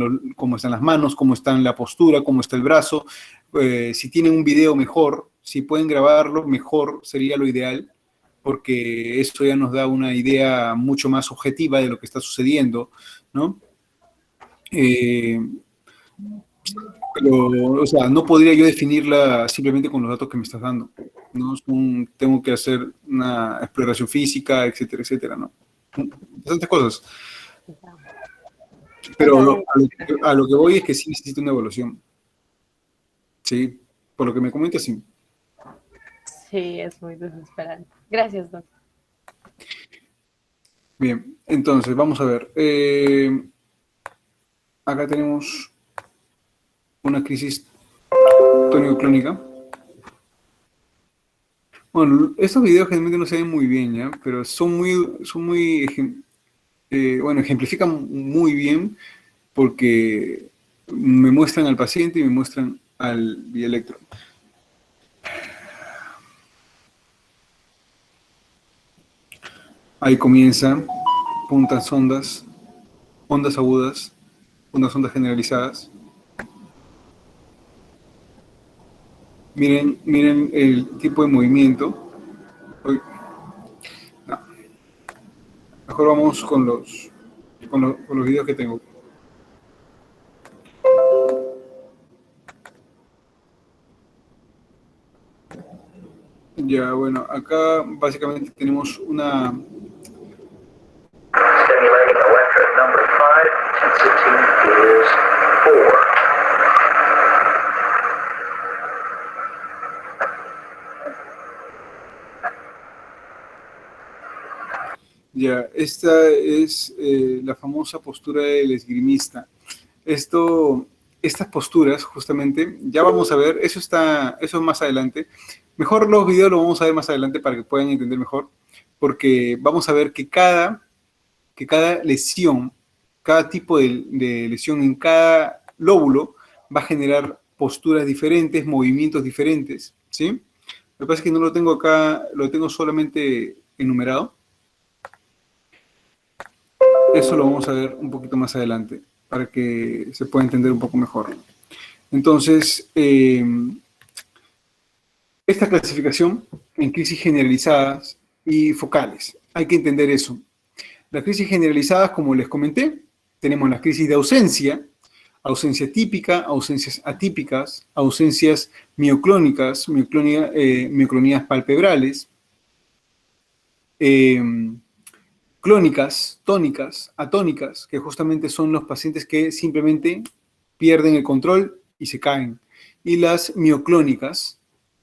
Speaker 1: las manos, cómo está la postura, cómo está el brazo. Si tienen un video mejor, si pueden grabarlo mejor, sería lo ideal, porque esto ya nos da una idea mucho más objetiva de lo que está sucediendo, ¿no? Pero, o sea, no podría yo definirla simplemente con los datos que me estás dando, ¿no? Tengo que hacer una exploración física, etcétera, etcétera, ¿no? Bastantes cosas. Pero a lo que voy es que sí necesito una evaluación. Sí, por lo que me comentas, sí.
Speaker 8: Sí, es muy desesperante. Gracias, doctor.
Speaker 1: Bien, entonces, vamos a ver. Acá tenemos una crisis tónico-clónica. Bueno, estos videos generalmente no se ven muy bien, ¿ya? Pero bueno, ejemplifican muy bien porque me muestran al paciente y me muestran al bioelectro. Ahí comienza, puntas ondas agudas, ondas generalizadas. Miren el tipo de movimiento. Uy, no. Mejor vamos con los videos que tengo. Ya, bueno, acá básicamente tenemos una...
Speaker 3: Stimulating electrode number 5, intensity is 4.
Speaker 1: Ya, esta es la famosa postura del esgrimista. Estas posturas, justamente, ya vamos a ver, eso es más adelante. Mejor los videos los vamos a ver más adelante para que puedan entender mejor, porque vamos a ver que cada lesión, cada tipo de lesión en cada lóbulo va a generar posturas diferentes, movimientos diferentes, ¿sí? Lo que pasa es que no lo tengo acá, lo tengo solamente enumerado. Eso lo vamos a ver un poquito más adelante, para que se pueda entender un poco mejor. Entonces, esta clasificación en crisis generalizadas y focales, hay que entender eso. Las crisis generalizadas, como les comenté, tenemos las crisis de ausencia típica, ausencias atípicas, ausencias mioclónicas, mioclonías palpebrales, clónicas, tónicas, atónicas, que justamente son los pacientes que simplemente pierden el control y se caen. Y las mioclónicas,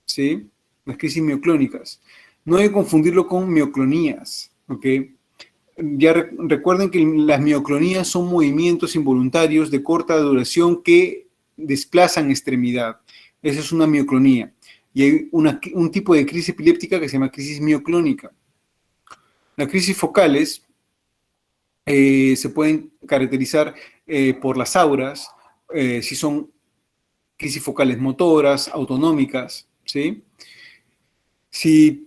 Speaker 1: ¿sí? Las crisis mioclónicas. No hay que confundirlo con mioclonías, ¿ok? Ya recuerden que las mioclonías son movimientos involuntarios de corta duración que desplazan extremidad. Esa es una mioclonía. Y hay un tipo de crisis epiléptica que se llama crisis mioclónica. Las crisis focales se pueden caracterizar por las auras, si son crisis focales motoras, autonómicas, ¿sí? Si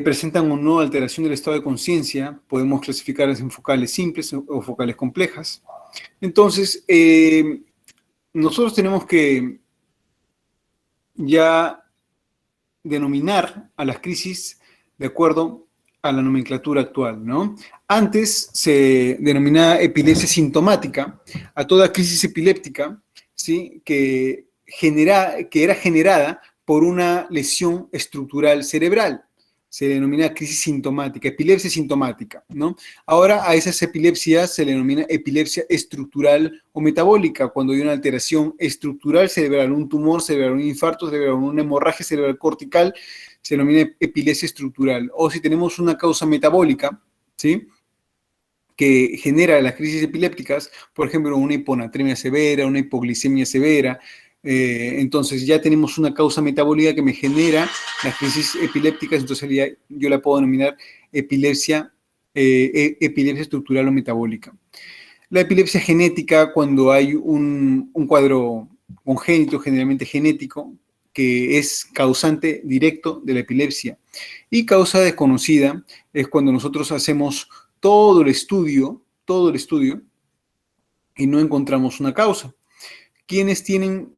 Speaker 1: presentan o no alteración del estado de conciencia, podemos clasificarlas en focales simples o focales complejas. Entonces, nosotros tenemos que ya denominar a las crisis de acuerdo a la nomenclatura actual, ¿no? Antes se denominaba epilepsia sintomática a toda crisis epiléptica, ¿sí? que era generada por una lesión estructural cerebral. Se denomina crisis sintomática, epilepsia sintomática, ¿no? Ahora a esas epilepsias se le denomina epilepsia estructural o metabólica, cuando hay una alteración estructural cerebral, un tumor cerebral, un infarto cerebral, una hemorragia cerebral cortical, se denomina epilepsia estructural. O si tenemos una causa metabólica, ¿sí? Que genera las crisis epilépticas, por ejemplo, una hiponatremia severa, una hipoglicemia severa. Entonces ya tenemos una causa metabólica que me genera las crisis epilépticas, entonces yo la puedo denominar epilepsia estructural o metabólica. La epilepsia genética, cuando hay un cuadro congénito, generalmente genético, que es causante directo de la epilepsia. Y causa desconocida es cuando nosotros hacemos todo el estudio, y no encontramos una causa. ¿Quiénes tienen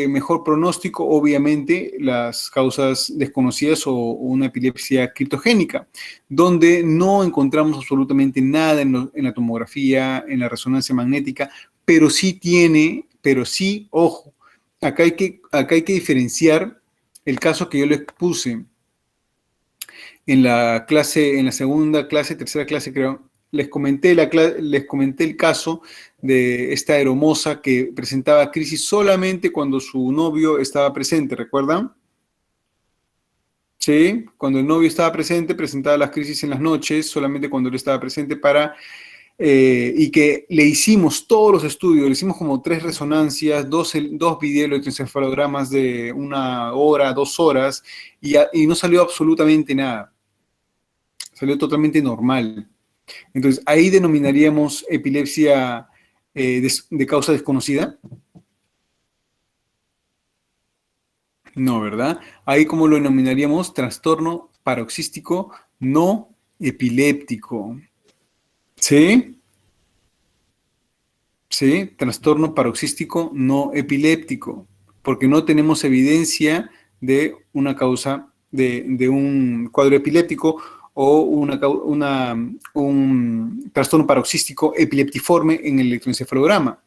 Speaker 1: mejor pronóstico? Obviamente las causas desconocidas o una epilepsia criptogénica, donde no encontramos absolutamente nada en la tomografía, en la resonancia magnética, pero sí, ojo, acá hay que diferenciar el caso que yo les puse en la segunda clase, tercera clase creo. Les comenté el caso de esta hermosa que presentaba crisis solamente cuando su novio estaba presente, ¿recuerdan? Sí, cuando el novio estaba presente presentaba las crisis en las noches, solamente cuando él estaba presente para y que le hicimos todos los estudios, le hicimos como 3 resonancias, dos videoelectroencefalogramas de 1 hora, 2 horas, y no salió absolutamente nada. Salió totalmente normal. Entonces, ahí denominaríamos epilepsia de causa desconocida. No, ¿verdad? Ahí como lo denominaríamos trastorno paroxístico no epiléptico. ¿Sí? ¿Sí? Trastorno paroxístico no epiléptico, porque no tenemos evidencia de una causa de un cuadro epiléptico o un trastorno paroxístico epileptiforme en el electroencefalograma.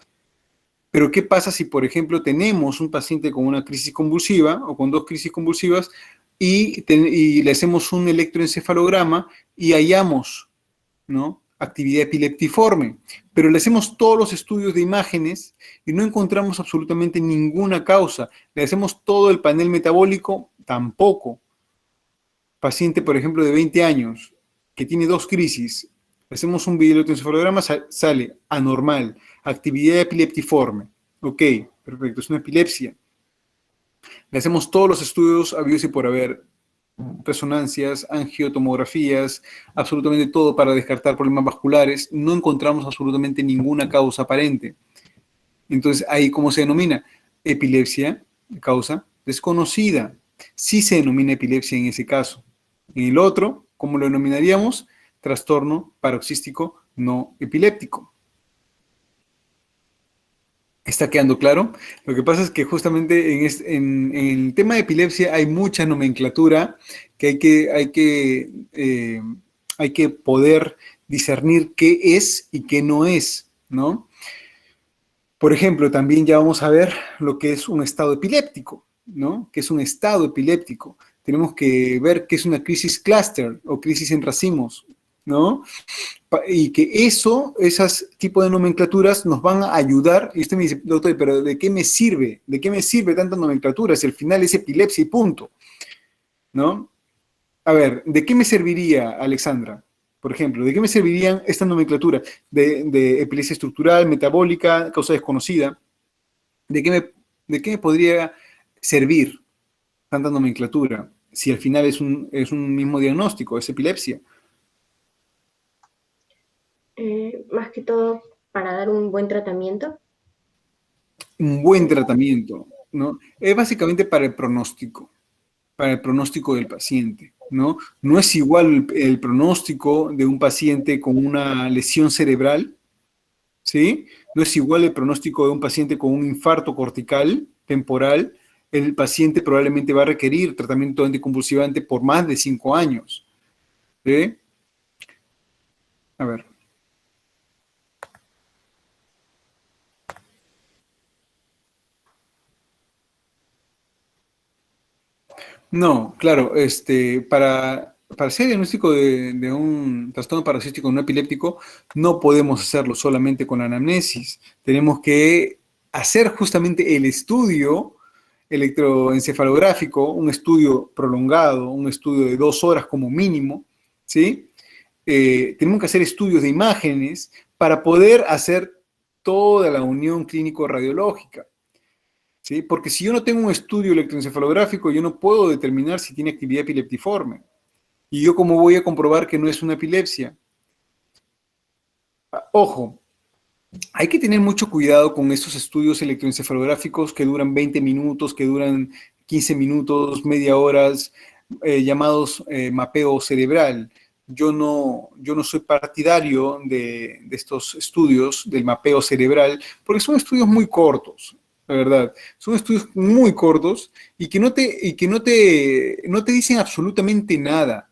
Speaker 1: Pero ¿qué pasa si, por ejemplo, tenemos un paciente con una crisis convulsiva o con 2 crisis convulsivas y le hacemos un electroencefalograma y hallamos, ¿no?, actividad epileptiforme, pero le hacemos todos los estudios de imágenes y no encontramos absolutamente ninguna causa. Le hacemos todo el panel metabólico, tampoco. Paciente, por ejemplo, de 20 años, que tiene 2 crisis, le hacemos un videoelectroencefalograma, sale anormal, actividad epileptiforme. Ok, perfecto, es una epilepsia. Le hacemos todos los estudios habidos y por haber, resonancias, angiotomografías, absolutamente todo para descartar problemas vasculares, no encontramos absolutamente ninguna causa aparente. Entonces, ahí, ¿cómo se denomina? Epilepsia, causa desconocida. Sí se denomina epilepsia en ese caso. En el otro, ¿cómo lo denominaríamos? Trastorno paroxístico no epiléptico. ¿Está quedando claro? Lo que pasa es que justamente en el tema de epilepsia hay mucha nomenclatura que hay que poder discernir qué es y qué no es, ¿no? Por ejemplo, también ya vamos a ver lo que es un estado epiléptico, ¿no? ¿Qué es un estado epiléptico? Tenemos que ver qué es una crisis cluster o crisis en racimos, ¿no? Y que esas tipos de nomenclaturas nos van a ayudar. Y usted me dice, doctor, pero ¿de qué me sirve? ¿De qué me sirve tanta nomenclatura si al final es epilepsia y punto? ¿No? A ver, ¿de qué me serviría, Alexandra? Por ejemplo, ¿de qué me servirían esta nomenclatura? De epilepsia estructural, metabólica, causa desconocida. ¿De qué me podría servir tanta nomenclatura si al final es un mismo diagnóstico, es epilepsia?
Speaker 9: Más que todo para dar un buen tratamiento.
Speaker 1: Un buen tratamiento, ¿no? Es básicamente para el pronóstico del paciente, ¿no? No es igual el pronóstico de un paciente con una lesión cerebral, ¿sí? No es igual el pronóstico de un paciente con un infarto cortical temporal. El paciente probablemente va a requerir tratamiento anticonvulsivante por más de 5 años, ¿sí? A ver. No, claro, para hacer diagnóstico de un trastorno paroxístico no epiléptico, no podemos hacerlo solamente con anamnesis. Tenemos que hacer justamente el estudio electroencefalográfico, un estudio prolongado, un estudio de 2 horas como mínimo, ¿sí? Tenemos que hacer estudios de imágenes para poder hacer toda la unión clínico-radiológica. ¿Sí? Porque si yo no tengo un estudio electroencefalográfico, yo no puedo determinar si tiene actividad epileptiforme. ¿Y yo cómo voy a comprobar que no es una epilepsia? Ojo, hay que tener mucho cuidado con estos estudios electroencefalográficos que duran 20 minutos, que duran 15 minutos, media hora, llamados mapeo cerebral. Yo no soy partidario de estos estudios del mapeo cerebral, porque son estudios muy cortos. La verdad, son estudios muy cortos y que no te dicen absolutamente nada,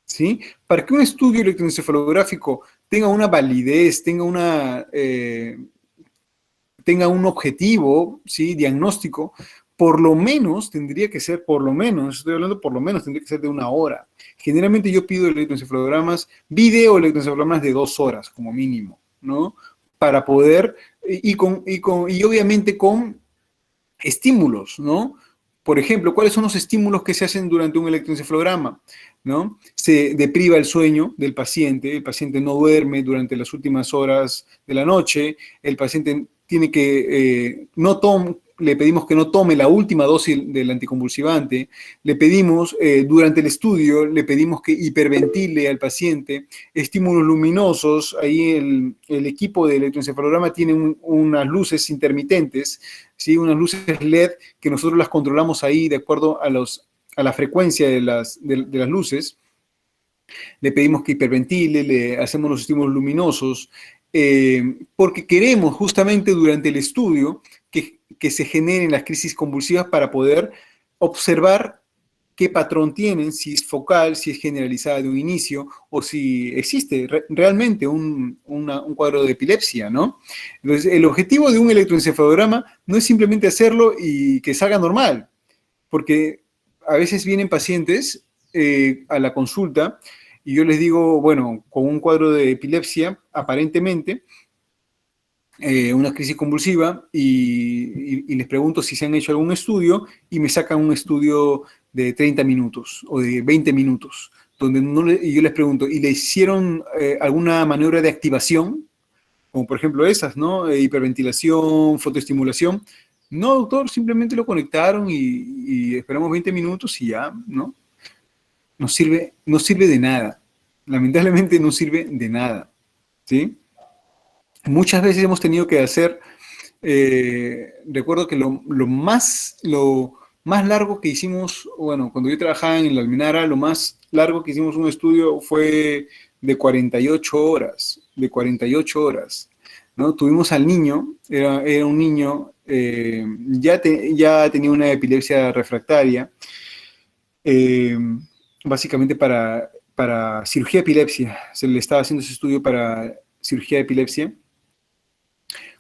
Speaker 1: ¿sí? Para que un estudio electroencefalográfico tenga una validez, tenga un objetivo, ¿sí?, diagnóstico, por lo menos tendría que ser, tendría que ser de 1 hora. Generalmente yo pido electroencefalogramas, electroencefalogramas de 2 horas como mínimo, ¿no? Para poder, y obviamente con estímulos, ¿no? Por ejemplo, ¿cuáles son los estímulos que se hacen durante un electroencefalograma? ¿no? Se depriva el sueño del paciente, el paciente no duerme durante las últimas horas de la noche, el paciente tiene que, le pedimos que no tome la última dosis del anticonvulsivante, le pedimos, durante el estudio, le pedimos que hiperventile al paciente, estímulos luminosos, ahí el equipo de electroencefalograma tiene unas luces intermitentes, ¿sí? Unas luces LED que nosotros las controlamos ahí de acuerdo a la frecuencia de las luces. Le pedimos que hiperventile, le hacemos los estímulos luminosos, porque queremos justamente durante el estudio que se generen las crisis convulsivas para poder observar qué patrón tienen, si es focal, si es generalizada de un inicio, o si existe realmente un cuadro de epilepsia, ¿no? Entonces, el objetivo de un electroencefalograma no es simplemente hacerlo y que salga normal, porque a veces vienen pacientes a la consulta y yo les digo, bueno, con un cuadro de epilepsia, aparentemente, una crisis convulsiva, y les pregunto si se han hecho algún estudio, y me sacan un estudio de 30 minutos o de 20 minutos, donde y yo les pregunto, ¿y le hicieron alguna maniobra de activación? Como por ejemplo esas, ¿no? Hiperventilación, fotoestimulación. No, doctor, simplemente lo conectaron y esperamos 20 minutos y ya, ¿no? No sirve de nada. Lamentablemente no sirve de nada, ¿sí? Muchas veces hemos tenido que hacer, recuerdo que lo más largo que hicimos, bueno, cuando yo trabajaba en la Almenara, lo más largo que hicimos un estudio fue de 48 horas, ¿no? Tuvimos al niño, era un niño, ya tenía una epilepsia refractaria, básicamente para cirugía de epilepsia, se le estaba haciendo ese estudio para cirugía de epilepsia.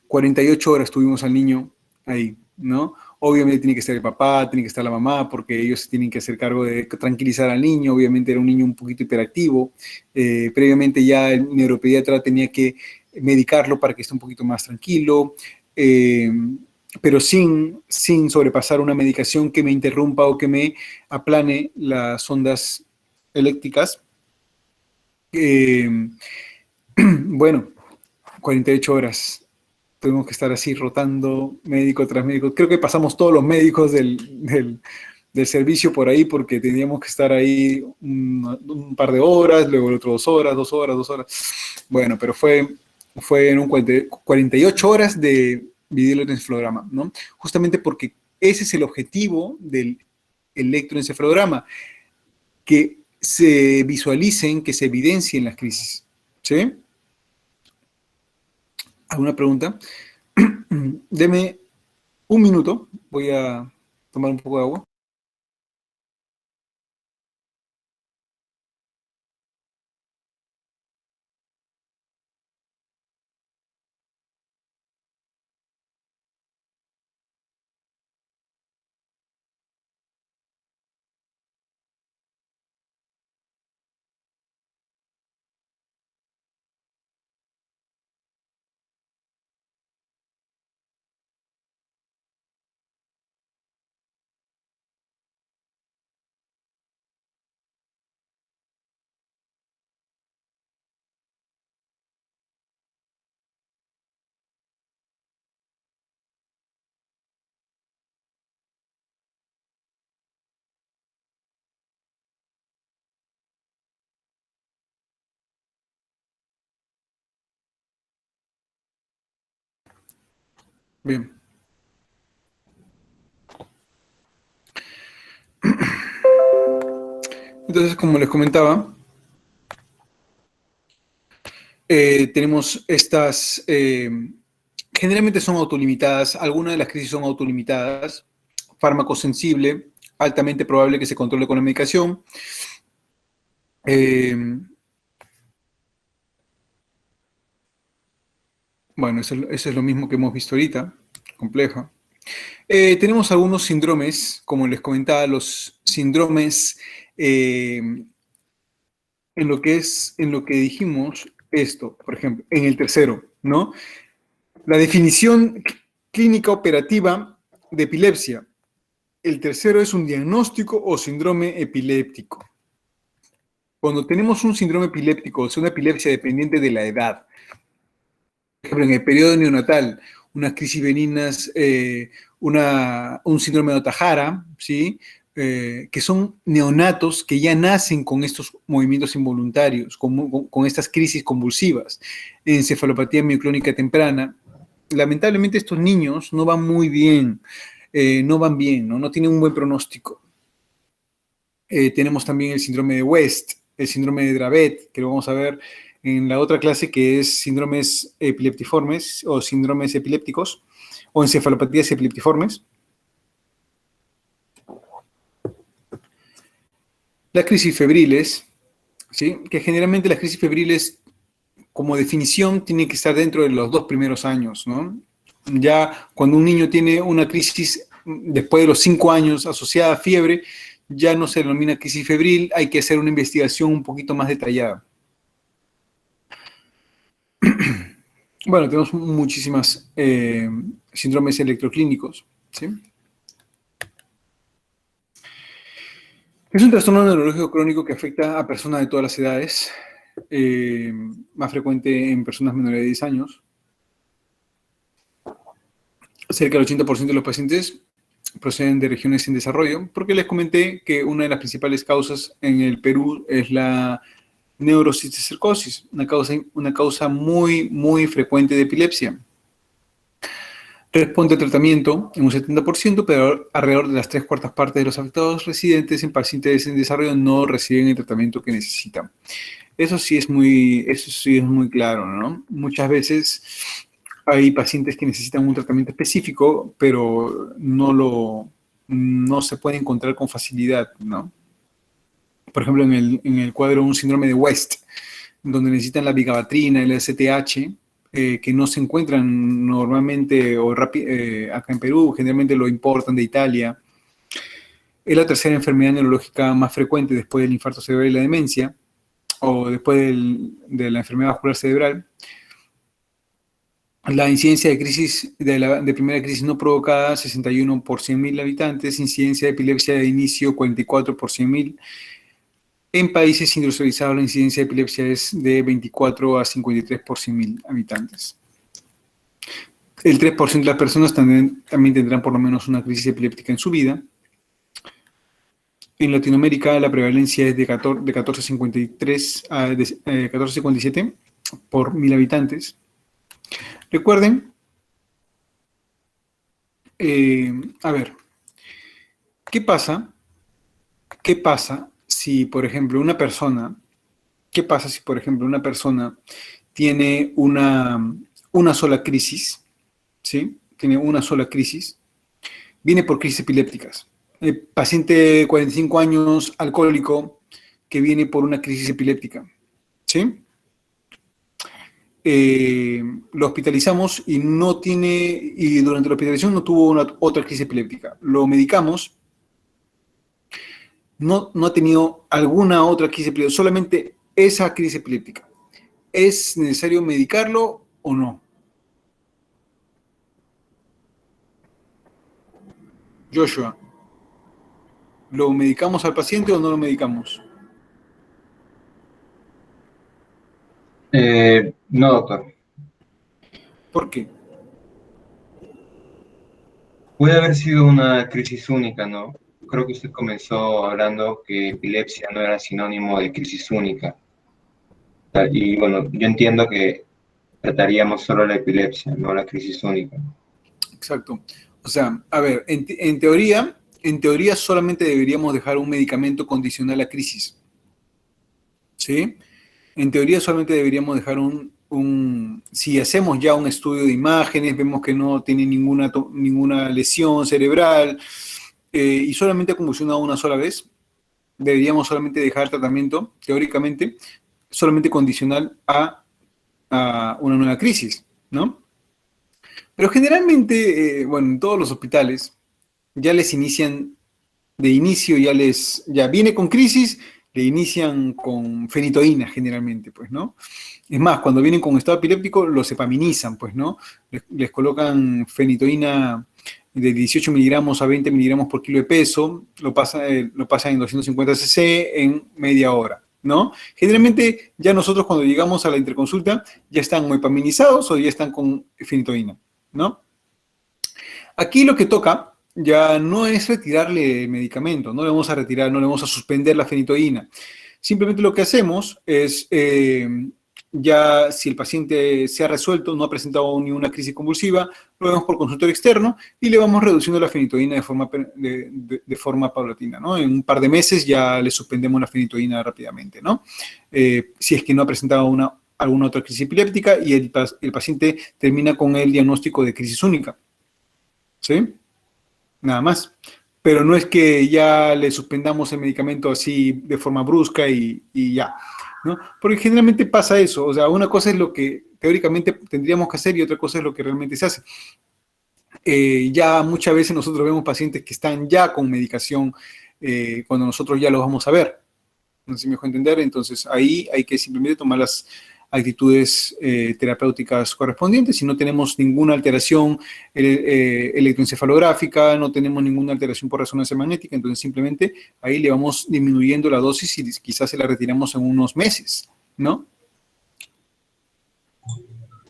Speaker 1: 48 horas tuvimos al niño ahí, ¿no? Obviamente tiene que estar el papá, tiene que estar la mamá, porque ellos tienen que hacer cargo de tranquilizar al niño. Obviamente era un niño un poquito hiperactivo. Previamente ya el neuropediatra tenía que medicarlo para que esté un poquito más tranquilo, pero sin sobrepasar una medicación que me interrumpa o que me aplane las ondas eléctricas. Bueno, 48 horas. Tuvimos que estar así rotando médico tras médico. Creo que pasamos todos los médicos del servicio por ahí porque teníamos que estar ahí un par de horas, luego el otro 2 horas. Bueno, pero fue en un 48 horas de videoelectroencefalograma, ¿no? Justamente porque ese es el objetivo del electroencefalograma, que se visualicen, que se evidencien las crisis, ¿sí? ¿Alguna pregunta? Deme un minuto, voy a tomar un poco de agua. Bien. Entonces, como les comentaba, tenemos estas, generalmente son autolimitadas, algunas de las crisis son autolimitadas, fármaco sensible, altamente probable que se controle con la medicación. Bueno, eso es lo mismo que hemos visto ahorita, compleja. Tenemos algunos síndromes, como les comentaba, los síndromes, en lo que dijimos esto, por ejemplo, en el tercero, ¿no? La definición clínica operativa de epilepsia. El tercero es un diagnóstico o síndrome epiléptico. Cuando tenemos un síndrome epiléptico, o sea, una epilepsia dependiente de la edad, por ejemplo, en el periodo neonatal, unas crisis veninas, un síndrome de Ohtahara, ¿sí? Que son neonatos que ya nacen con estos movimientos involuntarios, con estas crisis convulsivas, encefalopatía mioclónica temprana. Lamentablemente estos niños no van muy bien, no van bien, ¿no? No tienen un buen pronóstico. Tenemos también el síndrome de West, el síndrome de Dravet, que lo vamos a ver en la otra clase, que es síndromes epileptiformes o síndromes epilépticos o encefalopatías epileptiformes. Las crisis febriles, ¿sí? Que generalmente las crisis febriles, como definición, tienen que estar dentro de los 2 primeros años, ¿no? Ya cuando un niño tiene una crisis después de los 5 años asociada a fiebre, ya no se denomina crisis febril, hay que hacer una investigación un poquito más detallada. Bueno, tenemos muchísimas síndromes electroclínicos, ¿sí? Es un trastorno neurológico crónico que afecta a personas de todas las edades, más frecuente en personas menores de 10 años. Cerca del 80% de los pacientes proceden de regiones en desarrollo, porque les comenté que una de las principales causas en el Perú es la neurocisticercosis, una causa muy, muy frecuente de epilepsia. Responde al tratamiento en un 70%, pero alrededor de las 3/4 partes de los afectados residentes en pacientes en desarrollo no reciben el tratamiento que necesitan. Eso sí es muy claro, ¿no? Muchas veces hay pacientes que necesitan un tratamiento específico, pero no se puede encontrar con facilidad, ¿no? Por ejemplo, en el cuadro un síndrome de West, donde necesitan la vigabatrina, el STH, que no se encuentran normalmente acá en Perú, generalmente lo importan de Italia. Es la tercera enfermedad neurológica más frecuente después del infarto cerebral y la demencia, o después de la enfermedad vascular cerebral. La incidencia de crisis, de primera crisis no provocada, 61 por 100.000 habitantes, incidencia de epilepsia de inicio, 44 por 100.000. En países industrializados la incidencia de epilepsia es de 24 a 53 por 100.000 habitantes. El 3% de las personas también tendrán por lo menos una crisis epiléptica en su vida. En Latinoamérica la prevalencia es de 14,53 a 14,57 por 1.000 habitantes. Recuerden, a ver, ¿qué pasa si, por ejemplo, una persona tiene una sola crisis, ¿sí? Tiene una sola crisis, viene por crisis epilépticas. El paciente de 45 años, alcohólico, que viene por una crisis epiléptica, ¿sí? Lo hospitalizamos y durante la hospitalización no tuvo otra crisis epiléptica. Lo medicamos, no ha tenido alguna otra crisis epiléptica, solamente esa crisis epiléptica. ¿Es necesario medicarlo o no? Joshua, ¿lo medicamos al paciente o no lo medicamos?
Speaker 2: No, doctor.
Speaker 1: ¿Por qué?
Speaker 2: Puede haber sido una crisis única, ¿no? Creo que usted comenzó hablando que epilepsia no era sinónimo de crisis única. Y bueno, yo entiendo que trataríamos solo la epilepsia, no la crisis única.
Speaker 1: Exacto. O sea, a ver, en teoría solamente deberíamos dejar un medicamento condicional a crisis. ¿Sí? En teoría solamente deberíamos dejar si hacemos ya un estudio de imágenes, vemos que no tiene ninguna lesión cerebral y solamente ha convulsionado una sola vez, deberíamos solamente dejar tratamiento, teóricamente, solamente condicional a una nueva crisis, ¿no? Pero generalmente, bueno, en todos los hospitales ya les inician, de inicio ya viene con crisis, le inician con fenitoína generalmente, pues, ¿no? Es más, cuando vienen con estado epiléptico, los epaminizan, pues, ¿no? Les colocan fenitoína de 18 miligramos a 20 miligramos por kilo de peso, lo pasan en 250 cc en media hora, ¿no? Generalmente ya nosotros cuando llegamos a la interconsulta ya están o hepaminizados o ya están con fenitoína, ¿no? Aquí lo que toca ya no es retirarle el medicamento, no le vamos a retirar, no le vamos a suspender la fenitoína. Simplemente lo que hacemos es, ya si el paciente se ha resuelto, no ha presentado ni una crisis convulsiva, lo vemos por consultorio externo y le vamos reduciendo la fenitoína de forma paulatina, ¿no? En un par de meses ya le suspendemos la fenitoína rápidamente, ¿no? Si es que no ha presentado alguna otra crisis epiléptica y el paciente termina con el diagnóstico de crisis única. ¿Sí? Nada más. Pero no es que ya le suspendamos el medicamento así de forma brusca y ya, ¿no? Porque generalmente pasa eso. O sea, una cosa es lo que teóricamente tendríamos que hacer y otra cosa es lo que realmente se hace. Ya muchas veces nosotros vemos pacientes que están ya con medicación cuando nosotros ya los vamos a ver. No sé si me dejó entender. Entonces ahí hay que simplemente tomar las actitudes terapéuticas correspondientes. Si no tenemos ninguna alteración electroencefalográfica, no tenemos ninguna alteración por resonancia magnética, entonces simplemente ahí le vamos disminuyendo la dosis y quizás se la retiramos en unos meses, ¿no?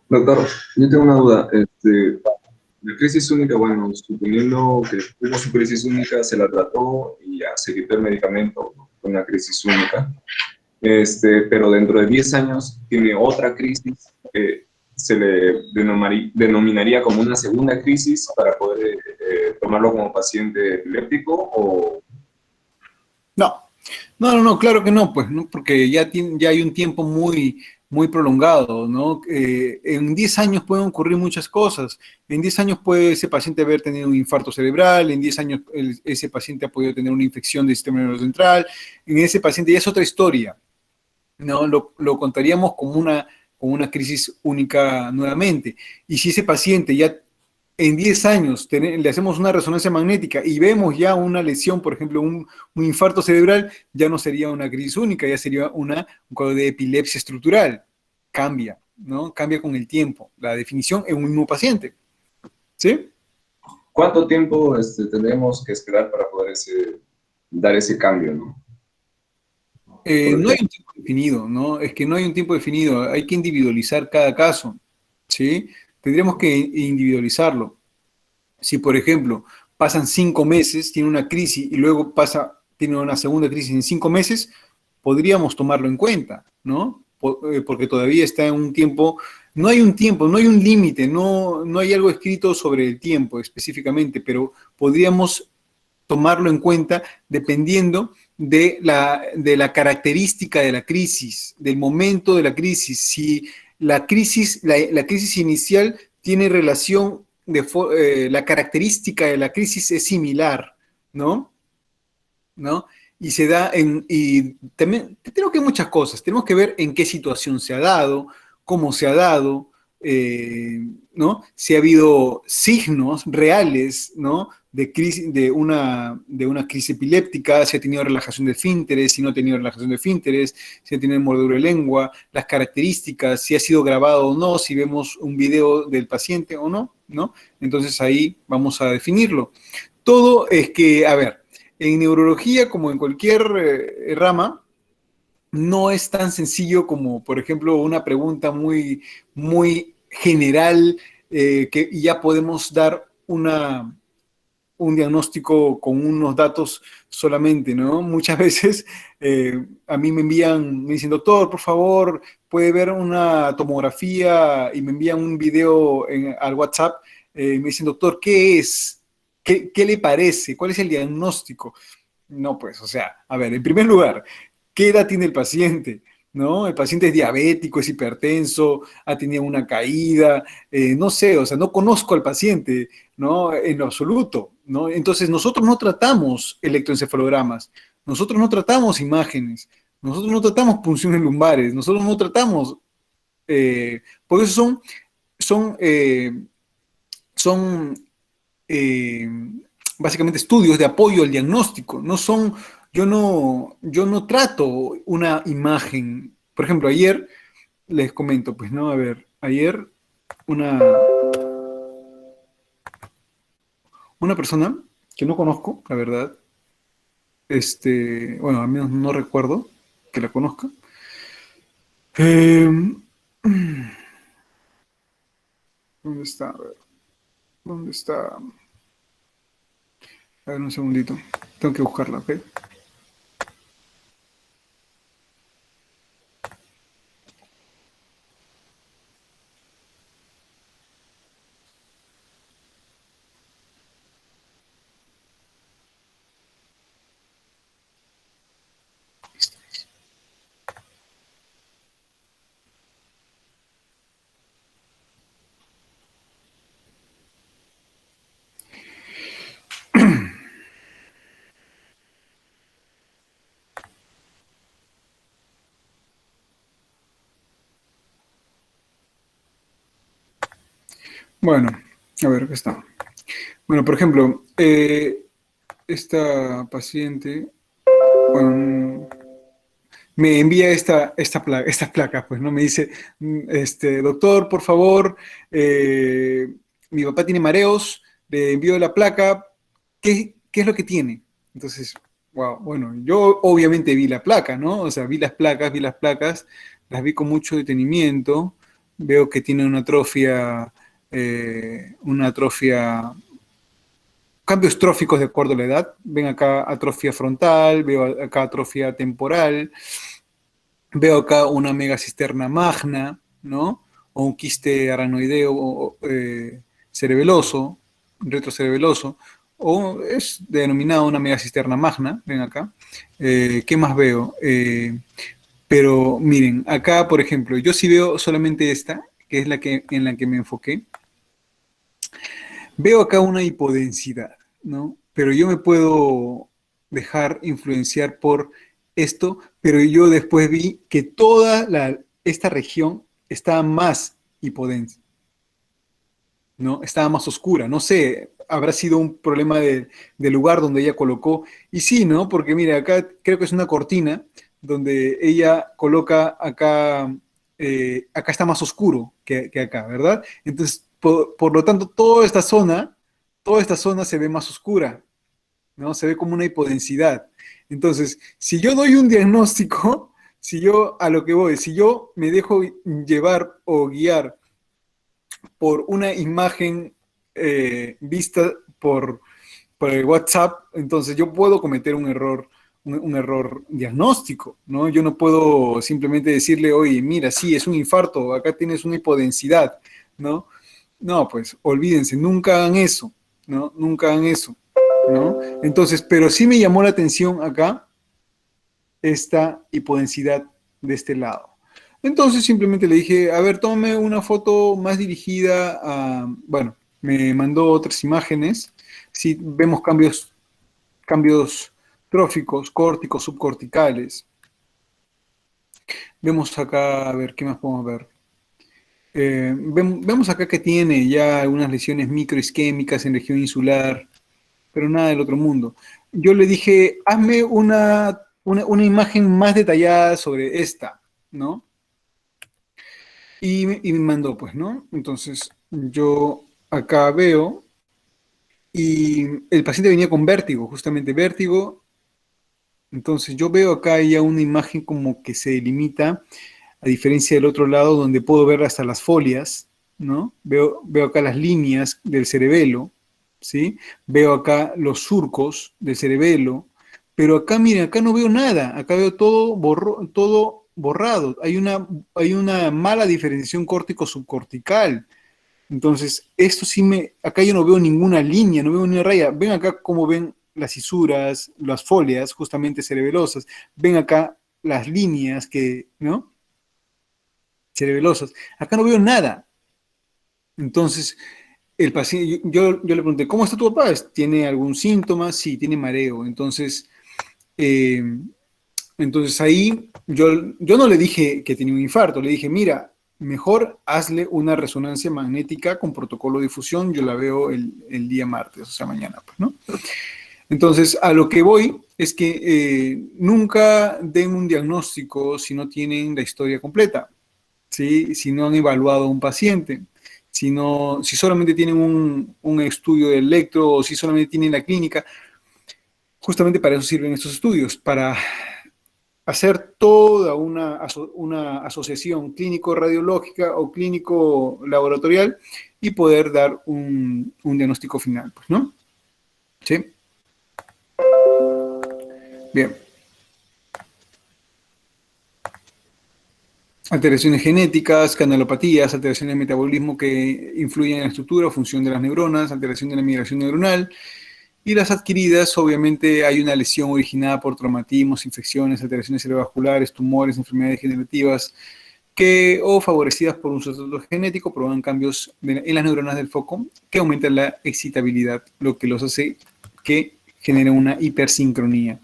Speaker 4: Doctor, yo tengo una duda. La crisis única, bueno, suponiendo que tuvo su crisis única, se la trató y ya se quitó el medicamento, fue una crisis única. Pero dentro de 10 años tiene otra crisis, se le denominaría como una segunda crisis para poder tomarlo como paciente epiléptico o...
Speaker 1: No, claro que no, pues, ¿no? Porque ya hay un tiempo muy prolongado, ¿no? En 10 años pueden ocurrir muchas cosas. En 10 años puede ese paciente haber tenido un infarto cerebral, en 10 años ese paciente ha podido tener una infección del sistema nervioso central, en ese paciente ya es otra historia, ¿no? Lo contaríamos como una crisis única nuevamente. Y si ese paciente ya en 10 años le hacemos una resonancia magnética y vemos ya una lesión, por ejemplo, un infarto cerebral, ya no sería una crisis única, ya sería un cuadro de epilepsia estructural. Cambia, ¿no? Cambia con el tiempo, la definición en un mismo paciente. ¿Sí?
Speaker 4: ¿Cuánto tiempo tendremos que esperar para poder dar ese cambio, ¿no?
Speaker 1: No hay un tiempo definido, ¿no? Es que no hay un tiempo definido, hay que individualizar cada caso, ¿sí? Tendríamos que individualizarlo. Si, por ejemplo, pasan 5 meses, tiene una crisis y luego tiene una segunda crisis en 5 meses, podríamos tomarlo en cuenta, ¿no? Porque todavía está en un tiempo, no hay un límite, no hay algo escrito sobre el tiempo específicamente, pero podríamos tomarlo en cuenta dependiendo de la característica de la crisis, del momento de la crisis. Si la crisis inicial tiene relación, la característica de la crisis es similar, ¿no? Y se da y también tenemos que ver muchas cosas, tenemos que ver en qué situación se ha dado, cómo se ha dado, ¿no? Si ha habido signos reales, ¿no? De una crisis epiléptica, si ha tenido relajación de esfínteres, si no ha tenido relajación de esfínteres, si ha tenido mordedura de lengua, las características, si ha sido grabado o no, si vemos un video del paciente o no, ¿no? Entonces ahí vamos a definirlo. Todo es que, a ver, en neurología, como en cualquier rama, no es tan sencillo como, por ejemplo, una pregunta muy general que ya podemos dar un diagnóstico con unos datos solamente, ¿no? Muchas veces a mí me dicen, doctor, por favor, puede ver una tomografía y me envían un video al WhatsApp, me dicen, doctor, ¿qué es? ¿Qué le parece? ¿Cuál es el diagnóstico? No, pues, o sea, a ver, en primer lugar, ¿qué edad tiene el paciente? ¿No? El paciente es diabético, es hipertenso, ha tenido una caída, no sé, o sea, no conozco al paciente, ¿no? En lo absoluto, ¿no? Entonces, nosotros no tratamos electroencefalogramas, nosotros no tratamos imágenes, nosotros no tratamos punciones lumbares, nosotros no tratamos, por eso son básicamente estudios de apoyo al diagnóstico, yo no trato una imagen. Por ejemplo, ayer les comento, pues no, a ver, ayer una persona que no conozco, la verdad, bueno, al menos no recuerdo, que la conozca. ¿Dónde está? A ver. ¿Dónde está? A ver, un segundito. Tengo que buscarla, ¿ok? Bueno, a ver, ¿qué está? Bueno, por ejemplo, esta paciente, bueno, me envía estas placas, pues, ¿no? Me dice, doctor, por favor, mi papá tiene mareos, le envío la placa, ¿qué es lo que tiene? Entonces, wow, bueno, yo obviamente vi la placa, ¿no? O sea, vi las placas, las vi con mucho detenimiento, veo que tiene una atrofia, cambios tróficos de acuerdo a la edad. Ven acá atrofia frontal, veo acá atrofia temporal, veo acá una megacisterna magna, ¿no? O un quiste aranoideo cerebeloso, retrocerebeloso, o es denominado una megacisterna magna, ven acá. ¿Qué más veo? Pero miren, acá, por ejemplo, yo sí veo solamente esta, que es en la que me enfoqué. Veo acá una hipodensidad, ¿no? Pero yo me puedo dejar influenciar por esto, pero yo después vi que esta región estaba más hipodensa, ¿no? Estaba más oscura, no sé, habrá sido un problema del lugar donde ella colocó, y sí, ¿no? Porque mira, acá creo que es una cortina donde ella coloca acá, acá está más oscuro que acá, ¿verdad? Entonces, por lo tanto, toda esta zona se ve más oscura, ¿no? Se ve como una hipodensidad. Entonces, si yo doy un diagnóstico, a lo que voy, si yo me dejo llevar o guiar por una imagen vista por el WhatsApp, entonces yo puedo cometer un error diagnóstico, ¿no? Yo no puedo simplemente decirle, oye, mira, sí, es un infarto, acá tienes una hipodensidad, ¿no? No, pues olvídense, nunca hagan eso, ¿no? Nunca hagan eso, ¿no? Entonces, pero sí me llamó la atención acá esta hipodensidad de este lado. Entonces simplemente le dije, a ver, tómame una foto más dirigida a, bueno, me mandó otras imágenes, sí, vemos cambios tróficos, córticos, subcorticales. Vemos acá, a ver, ¿qué más podemos ver? Vemos acá que tiene ya algunas lesiones microisquémicas en región insular, pero nada del otro mundo. Yo le dije, hazme una imagen más detallada sobre esta, ¿no? Y me mandó, pues, ¿no? Entonces, yo acá veo, y el paciente venía con vértigo, justamente vértigo. Entonces, yo veo acá ya una imagen como que se delimita, a diferencia del otro lado, donde puedo ver hasta las folias, ¿no? Veo acá las líneas del cerebelo, ¿sí? Veo acá los surcos del cerebelo, pero acá, miren, acá no veo nada, acá veo todo borrado, hay una mala diferenciación córtico-subcortical. Entonces, acá yo no veo ninguna línea, no veo ni una raya. Ven acá cómo ven las cisuras, las folias justamente cerebelosas. Ven acá las líneas ¿no? Cerebelosas. Acá no veo nada. Entonces, el paciente, yo le pregunté, ¿cómo está tu papá? ¿Tiene algún síntoma? Sí, tiene mareo. Entonces ahí yo no le dije que tenía un infarto, le dije, mira, mejor hazle una resonancia magnética con protocolo de difusión, yo la veo el día martes, o sea, mañana, pues, ¿no? Entonces, a lo que voy es que nunca den un diagnóstico si no tienen la historia completa, ¿sí? Si no han evaluado a un paciente, si solamente tienen un estudio de electro o si solamente tienen la clínica. Justamente para eso sirven estos estudios, para hacer toda una asociación clínico-radiológica o clínico-laboratorial y poder dar un diagnóstico final, pues, ¿no? ¿Sí? Bien. Alteraciones genéticas, canalopatías, alteraciones de metabolismo que influyen en la estructura o función de las neuronas, alteración de la migración neuronal. Y las adquiridas, obviamente, hay una lesión originada por traumatismos, infecciones, alteraciones cerebrovasculares, tumores, enfermedades degenerativas, o favorecidas por un sustrato genético, provocan cambios en las neuronas del foco que aumentan la excitabilidad, lo que los hace que generen una hipersincronía.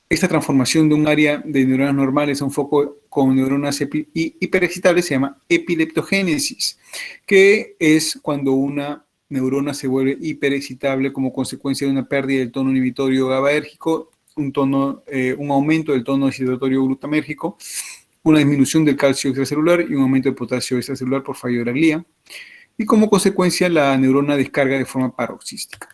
Speaker 1: Esta transformación de un área de neuronas normales a un foco con neuronas hiperexcitables se llama epileptogénesis, que es cuando una neurona se vuelve hiperexcitable como consecuencia de una pérdida del tono inhibitorio GABAérgico, un aumento del tono excitatorio glutamérgico, una disminución del calcio extracelular y un aumento del potasio extracelular por fallo de la glía, y como consecuencia la neurona descarga de forma paroxística.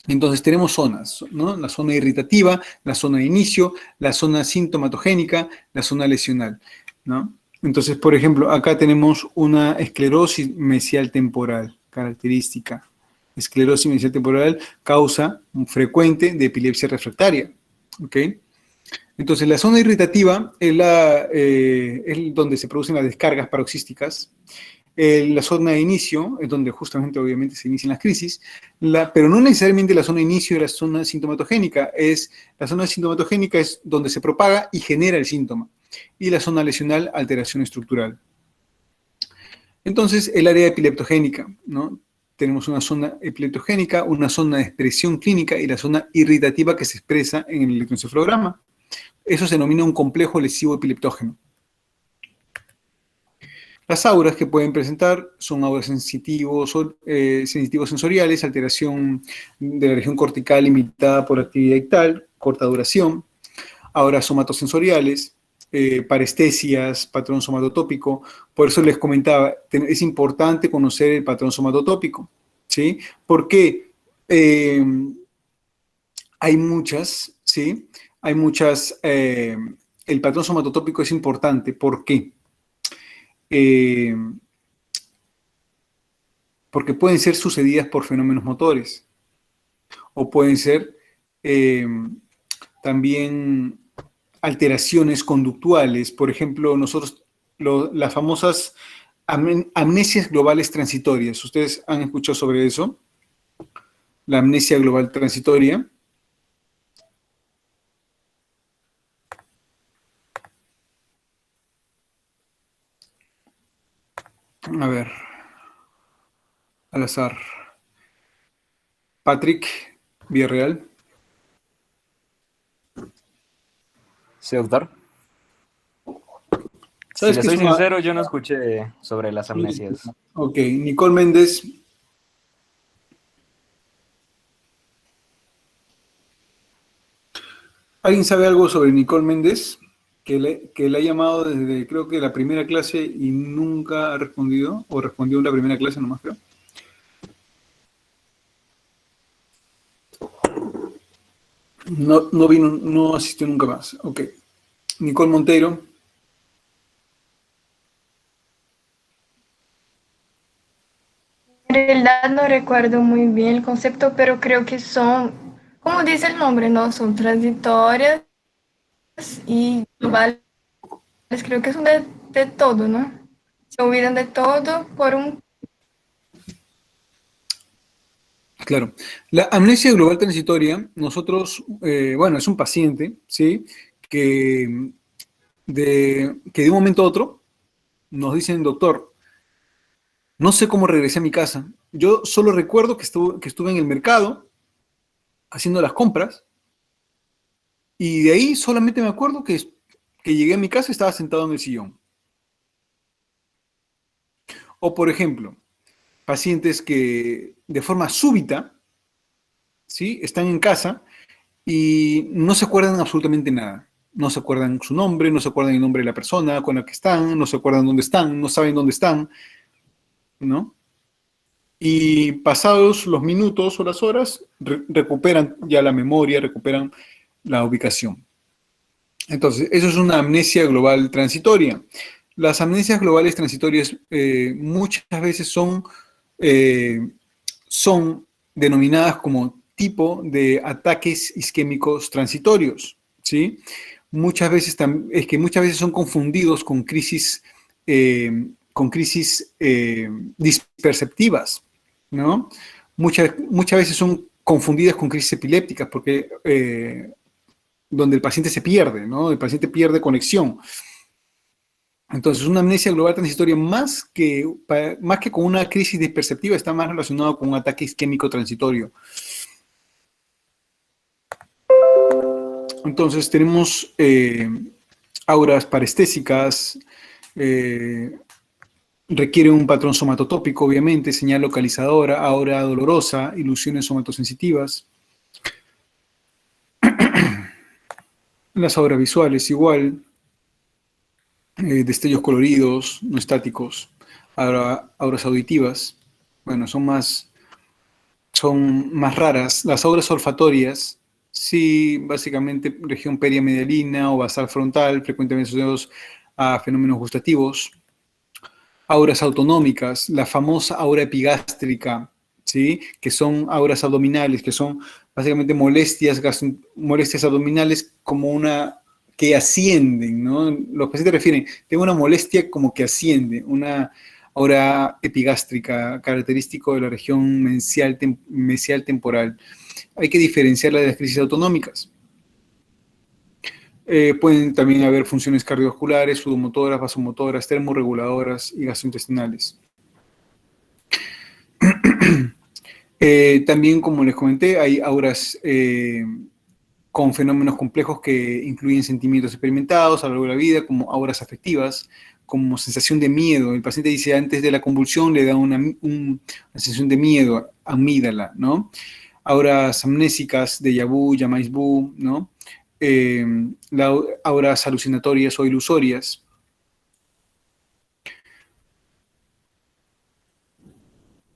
Speaker 1: Entonces tenemos zonas, ¿no? La zona irritativa, la zona de inicio, la zona sintomatogénica, la zona lesional, ¿no? Entonces, por ejemplo, acá tenemos una esclerosis mesial temporal, característica. Esclerosis mesial temporal, causa frecuente de epilepsia refractaria, ¿ok? Entonces, la zona irritativa es donde se producen las descargas paroxísticas. La zona de inicio es donde justamente, obviamente, se inician las crisis, pero no necesariamente la zona de inicio de la zona sintomatogénica. La zona sintomatogénica es donde se propaga y genera el síntoma. Y la zona lesional, alteración estructural. Entonces, el área epileptogénica, ¿no? Tenemos una zona epileptogénica, una zona de expresión clínica y la zona irritativa que se expresa en el electroencefalograma. Eso se denomina un complejo lesivo epileptógeno. Las auras que pueden presentar son auras sensitivo-sensoriales, alteración de la región cortical limitada por actividad ictal, corta duración, auras somatosensoriales, parestesias, patrón somatotópico. Por eso les comentaba, es importante conocer el patrón somatotópico, ¿sí? Porque hay muchas, ¿sí? Hay muchas, el patrón somatotópico es importante. ¿Por qué? Porque pueden ser sucedidas por fenómenos motores o pueden ser también alteraciones conductuales. Por ejemplo, las famosas amnesias globales transitorias. ¿Ustedes han escuchado sobre eso? La amnesia global transitoria. A ver, al azar. Patrick Villarreal.
Speaker 10: Sí, doctor. Si
Speaker 1: ¿Sabes
Speaker 10: le
Speaker 1: qué
Speaker 10: soy
Speaker 1: es una-
Speaker 10: sincero, yo no escuché sobre las amnesias.
Speaker 1: Ok, Nicole Méndez. ¿Alguien sabe algo sobre Nicole Méndez? Que le ha llamado desde creo que la primera clase y nunca ha respondido, o respondió en la primera clase nomás, creo. No vino, no asistió nunca más. Ok. Nicole Monteiro.
Speaker 5: En realidad no recuerdo muy bien el concepto, pero creo que son, como dice el nombre, ¿no? Son transitorias y globales. Creo que son de todo, ¿no? Se olvidan de todo por un...
Speaker 1: Claro. La amnesia global transitoria, nosotros, bueno, es un paciente, ¿sí? Que de un momento a otro nos dicen, doctor, no sé cómo regresé a mi casa. Yo solo recuerdo que estuve en el mercado haciendo las compras y de ahí solamente me acuerdo que llegué a mi casa y estaba sentado en el sillón. O, por ejemplo, pacientes que de forma súbita, ¿sí? Están en casa y no se acuerdan absolutamente nada. No se acuerdan su nombre, no se acuerdan el nombre de la persona con la que están, no se acuerdan dónde están, no saben dónde están, ¿no? Y pasados los minutos o las horas, recuperan ya la memoria, recuperan la ubicación. Entonces, eso es una amnesia global transitoria. Las amnesias globales transitorias muchas veces son denominadas como tipo de ataques isquémicos transitorios, ¿sí? Muchas veces son confundidos con crisis disperceptivas, ¿no? Muchas veces son confundidas con crisis epilépticas porque donde el paciente se pierde, ¿no? El paciente pierde conexión. Entonces, una amnesia global transitoria más que con una crisis disperceptiva está más relacionada con un ataque isquémico transitorio. Entonces, tenemos auras parestésicas, requiere un patrón somatotópico, obviamente, señal localizadora, aura dolorosa, ilusiones somatosensitivas. Las auras visuales igual, destellos coloridos, no estáticos, auras auditivas, bueno, son más raras. Las auras olfatorias, sí, básicamente región periamedialina o basal frontal, frecuentemente asociados a fenómenos gustativos. Auras autonómicas, la famosa aura epigástrica, ¿sí? Que son auras abdominales, que son básicamente molestias abdominales como que ascienden, ¿no? Los pacientes refieren, tengo una molestia como que asciende, una aura epigástrica, característico de la región mesial temporal. Hay que diferenciarla de las crisis autonómicas. Pueden también haber funciones cardiovasculares, sudomotoras, vasomotoras, termorreguladoras y gastrointestinales. También, como les comenté, hay auras con fenómenos complejos que incluyen sentimientos experimentados a lo largo de la vida, como auras afectivas, como sensación de miedo. El paciente dice antes de la convulsión le da una sensación de miedo, amígdala, ¿no? Auras amnésicas, déjà vu, jamais vu, ¿no? Auras alucinatorias o ilusorias.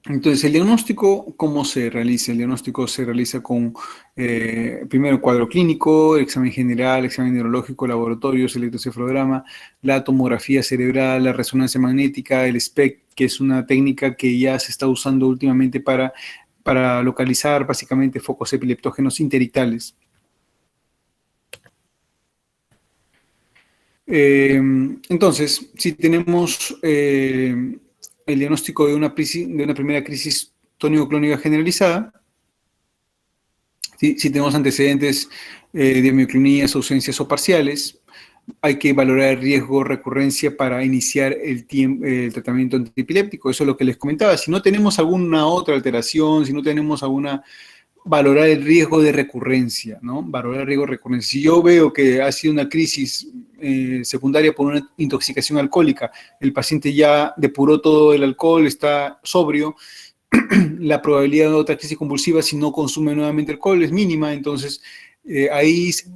Speaker 1: Entonces, ¿el diagnóstico cómo se realiza? El diagnóstico se realiza con, primero, cuadro clínico, examen general, examen neurológico, laboratorios, electrocefalograma, la tomografía cerebral, la resonancia magnética, el SPECT, que es una técnica que ya se está usando últimamente para localizar básicamente focos epileptógenos interictales. Entonces, si tenemos el diagnóstico de una primera crisis tónico-clónica generalizada, si tenemos antecedentes de mioclonías, ausencias o parciales, hay que valorar el riesgo recurrencia para iniciar el tratamiento antiepiléptico. Eso es lo que les comentaba. Si no tenemos alguna otra alteración, si no tenemos valorar el riesgo de recurrencia, ¿no? Valorar el riesgo de recurrencia. Si yo veo que ha sido una crisis secundaria por una intoxicación alcohólica, el paciente ya depuró todo el alcohol, está sobrio, la probabilidad de otra crisis convulsiva si no consume nuevamente alcohol es mínima, entonces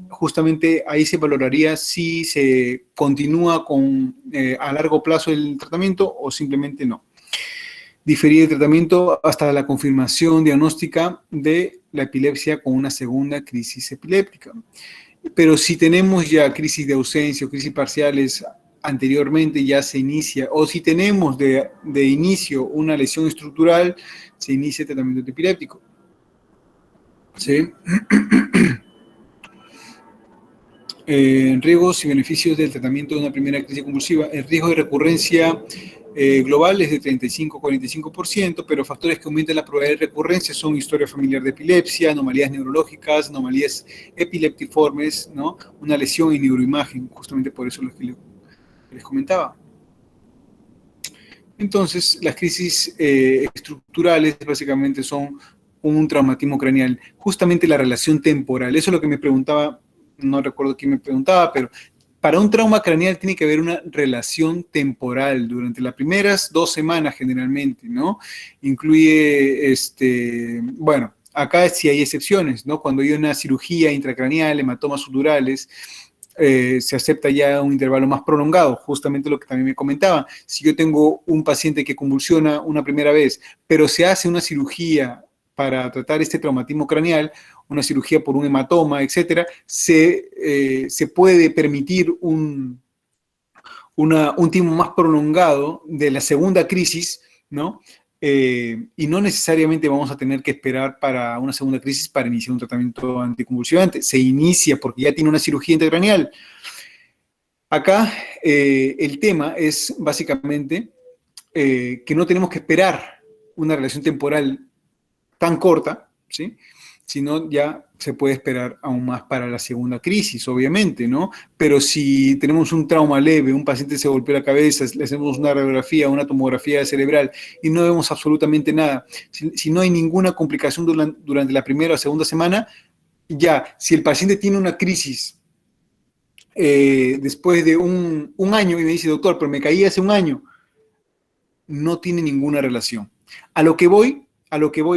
Speaker 1: justamente ahí se valoraría si se continúa a largo plazo el tratamiento o simplemente no. Diferir el tratamiento hasta la confirmación diagnóstica de la epilepsia con una segunda crisis epiléptica. Pero si tenemos ya crisis de ausencia o crisis parciales anteriormente, ya se inicia, o si tenemos de inicio una lesión estructural, se inicia el tratamiento antiepiléptico. ¿Sí? Riesgos y beneficios del tratamiento de una primera crisis convulsiva. El riesgo de recurrencia global es de 35-45%, pero factores que aumentan la probabilidad de recurrencia son historia familiar de epilepsia, anomalías neurológicas, anomalías epileptiformes, ¿no? Una lesión en neuroimagen, justamente por eso lo que les comentaba. Entonces, las crisis estructurales básicamente son un traumatismo craneal, justamente la relación temporal. Eso es lo que me preguntaba, no recuerdo quién me preguntaba, pero para un trauma craneal tiene que haber una relación temporal durante las primeras 2 semanas generalmente, ¿no? Incluye, bueno, acá sí hay excepciones, ¿no? Cuando hay una cirugía intracraneal, hematomas sudorales, se acepta ya un intervalo más prolongado, justamente lo que también me comentaba. Si yo tengo un paciente que convulsiona una primera vez, pero se hace una cirugía para tratar este traumatismo craneal, una cirugía por un hematoma, etcétera, se puede permitir un tiempo más prolongado de la segunda crisis, ¿no? Y no necesariamente vamos a tener que esperar para una segunda crisis para iniciar un tratamiento anticonvulsivante. Se inicia porque ya tiene una cirugía intracraneal. Acá el tema es básicamente que no tenemos que esperar una relación temporal tan corta, ¿sí? Sino ya se puede esperar aún más para la segunda crisis, obviamente, ¿no? Pero si tenemos un trauma leve, un paciente se golpeó la cabeza, le hacemos una radiografía, una tomografía cerebral y no vemos absolutamente nada, si no hay ninguna complicación durante la primera o segunda semana, ya, si el paciente tiene una crisis después de un año y me dice, doctor, pero me caí hace un año, no tiene ninguna relación. A lo que voy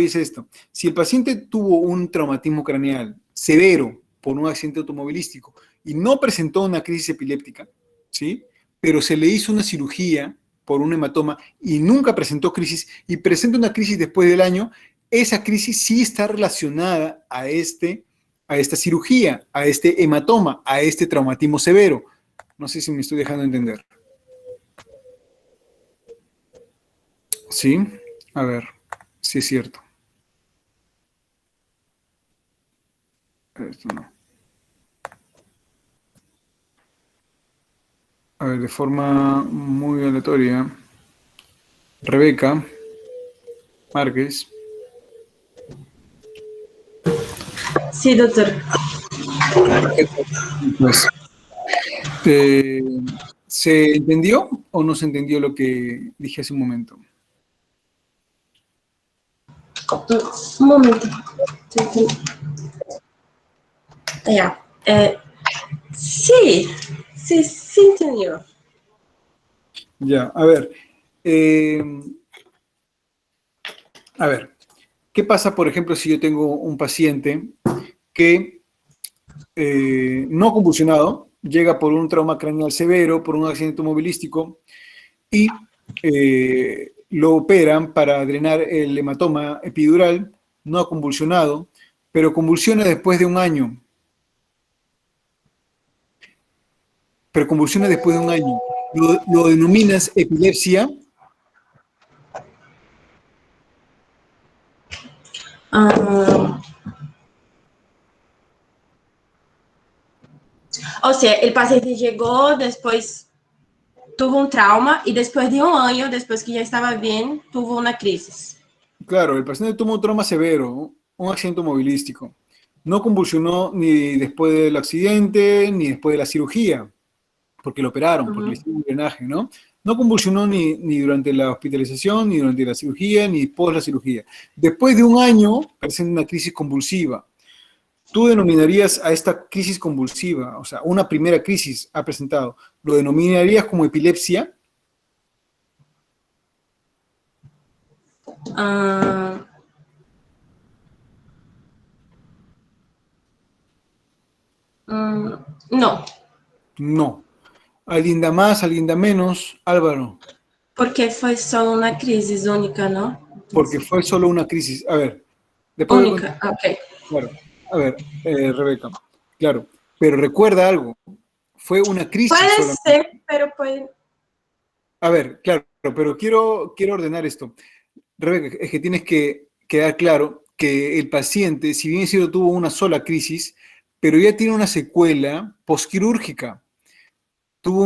Speaker 1: es esto. Si el paciente tuvo un traumatismo craneal severo por un accidente automovilístico y no presentó una crisis epiléptica, ¿sí? Pero se le hizo una cirugía por un hematoma y nunca presentó crisis y presenta una crisis después del año, esa crisis sí está relacionada a esta cirugía, a este hematoma, a este traumatismo severo. No sé si me estoy dejando entender. ¿Sí? A ver, sí es cierto. Esto no. A ver, de forma muy aleatoria. Rebeca Márquez.
Speaker 11: Sí, doctor.
Speaker 1: Pues, ¿se entendió o no se entendió lo que dije hace un momento?
Speaker 11: Un momento. Ya. Sí, entendió.
Speaker 1: Ya, a ver, ¿qué pasa, por ejemplo, si yo tengo un paciente que no convulsionado, llega por un trauma craneal severo, por un accidente automovilístico, y lo operan para drenar el hematoma epidural, no ha convulsionado, pero convulsiona después de un año. Lo denominas epilepsia.
Speaker 11: O sea, el paciente llegó, después tuvo un trauma y después de un año, después que ya estaba bien, tuvo una crisis.
Speaker 1: Claro, el paciente tuvo un trauma severo, un accidente automovilístico. No convulsionó ni después del accidente, ni después de la cirugía, porque lo operaron, porque le hicieron un drenaje, ¿no? No convulsionó ni durante la hospitalización, ni durante la cirugía, ni después de la cirugía. Después de un año, presenta una crisis convulsiva. ¿Tú denominarías a esta crisis convulsiva, o sea, una primera crisis ha presentado, lo denominarías como epilepsia?
Speaker 11: No.
Speaker 1: No. ¿Alguien da más, alguien da menos? Álvaro.
Speaker 11: Porque fue solo una crisis única, ¿no?
Speaker 1: Porque fue solo una crisis. A ver.
Speaker 11: Única, ok.
Speaker 1: Claro. A ver, Rebeca. Claro. Pero recuerda algo. Fue una crisis
Speaker 11: Puede
Speaker 1: solamente.
Speaker 11: ser, pero puede...
Speaker 1: A ver, claro, pero quiero ordenar esto. Rebeca, es que tienes que quedar claro que el paciente, si bien es cierto, tuvo una sola crisis, pero ya tiene una secuela posquirúrgica. Tuvo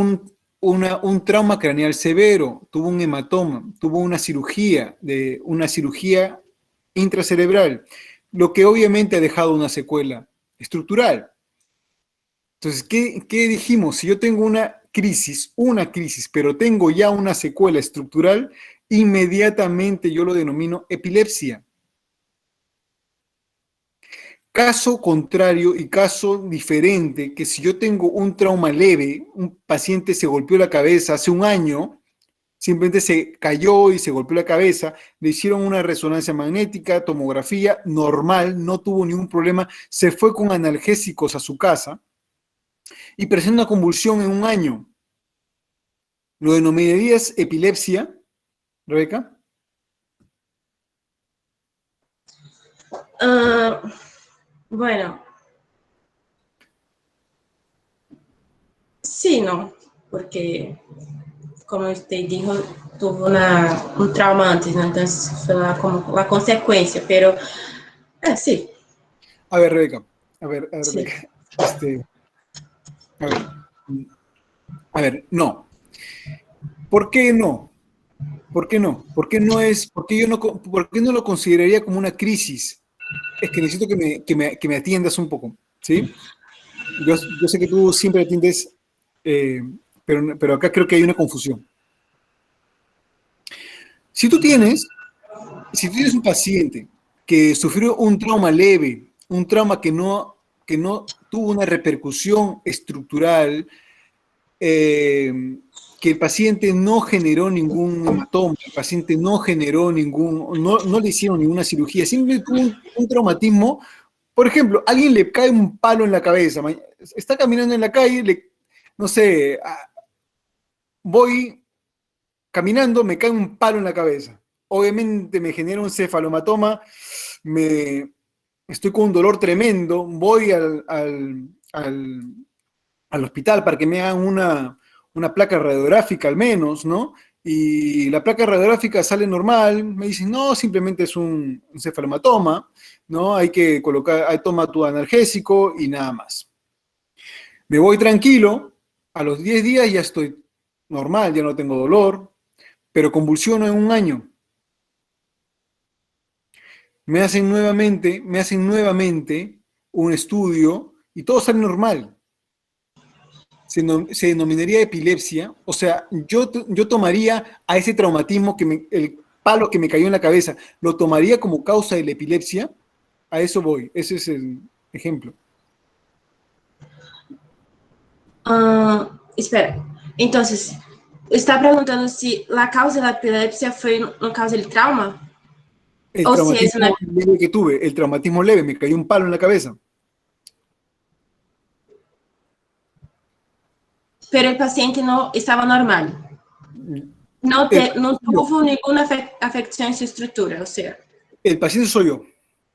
Speaker 1: un trauma craneal severo, tuvo un hematoma, tuvo una cirugía intracerebral, lo que obviamente ha dejado una secuela estructural. Entonces, ¿qué dijimos? Si yo tengo una crisis, pero tengo ya una secuela estructural, inmediatamente yo lo denomino epilepsia. Caso contrario y caso diferente, que si yo tengo un trauma leve, un paciente se golpeó la cabeza hace un año, simplemente se cayó y se golpeó la cabeza, le hicieron una resonancia magnética, tomografía, normal, no tuvo ningún problema, se fue con analgésicos a su casa y presenta una convulsión en un año. ¿Lo denominarías epilepsia, Rebeca?
Speaker 11: Bueno, sí, no, porque como usted dijo, tuvo un trauma antes, ¿no? Entonces fue como la consecuencia, pero sí.
Speaker 1: A ver, Rebeca,
Speaker 11: Sí.
Speaker 1: Rebeca, a ver, no. ¿Por qué no? ¿Por qué no? ¿Por qué no lo consideraría como una crisis? Es que necesito que me atiendas un poco, ¿sí? Yo sé que tú siempre atiendes, pero acá creo que hay una confusión. Si tú tienes un paciente que sufrió un trauma leve, un trauma que no tuvo una repercusión estructural, que el paciente no generó ningún hematoma, el paciente no generó no le hicieron ninguna cirugía, simplemente tuvo un traumatismo. Por ejemplo, a alguien le cae un palo en la cabeza, está caminando en la calle, no sé, voy caminando, me cae un palo en la cabeza. Obviamente me genera un cefalomatoma, estoy con un dolor tremendo, voy al hospital para que me hagan una placa radiográfica al menos, ¿no? Y la placa radiográfica sale normal, me dicen, no, simplemente es un cefalomatoma, ¿no? Hay que toma tu analgésico y nada más. Me voy tranquilo, a los 10 días ya estoy normal, ya no tengo dolor, pero convulsiono en un año. Me hacen nuevamente un estudio y todo sale normal. Se denominaría epilepsia, o sea, yo tomaría a ese traumatismo, el palo que me cayó en la cabeza, lo tomaría como causa de la epilepsia. A eso voy, ese es el ejemplo.
Speaker 11: Espera, entonces, está preguntando si la causa de la epilepsia fue una causa del trauma.
Speaker 1: El
Speaker 11: O si es
Speaker 1: traumatismo leve que tuve, el traumatismo leve, me cayó un palo en la cabeza.
Speaker 11: Pero el paciente no estaba normal. No tuvo ninguna afección en su estructura, o sea.
Speaker 1: El paciente soy yo,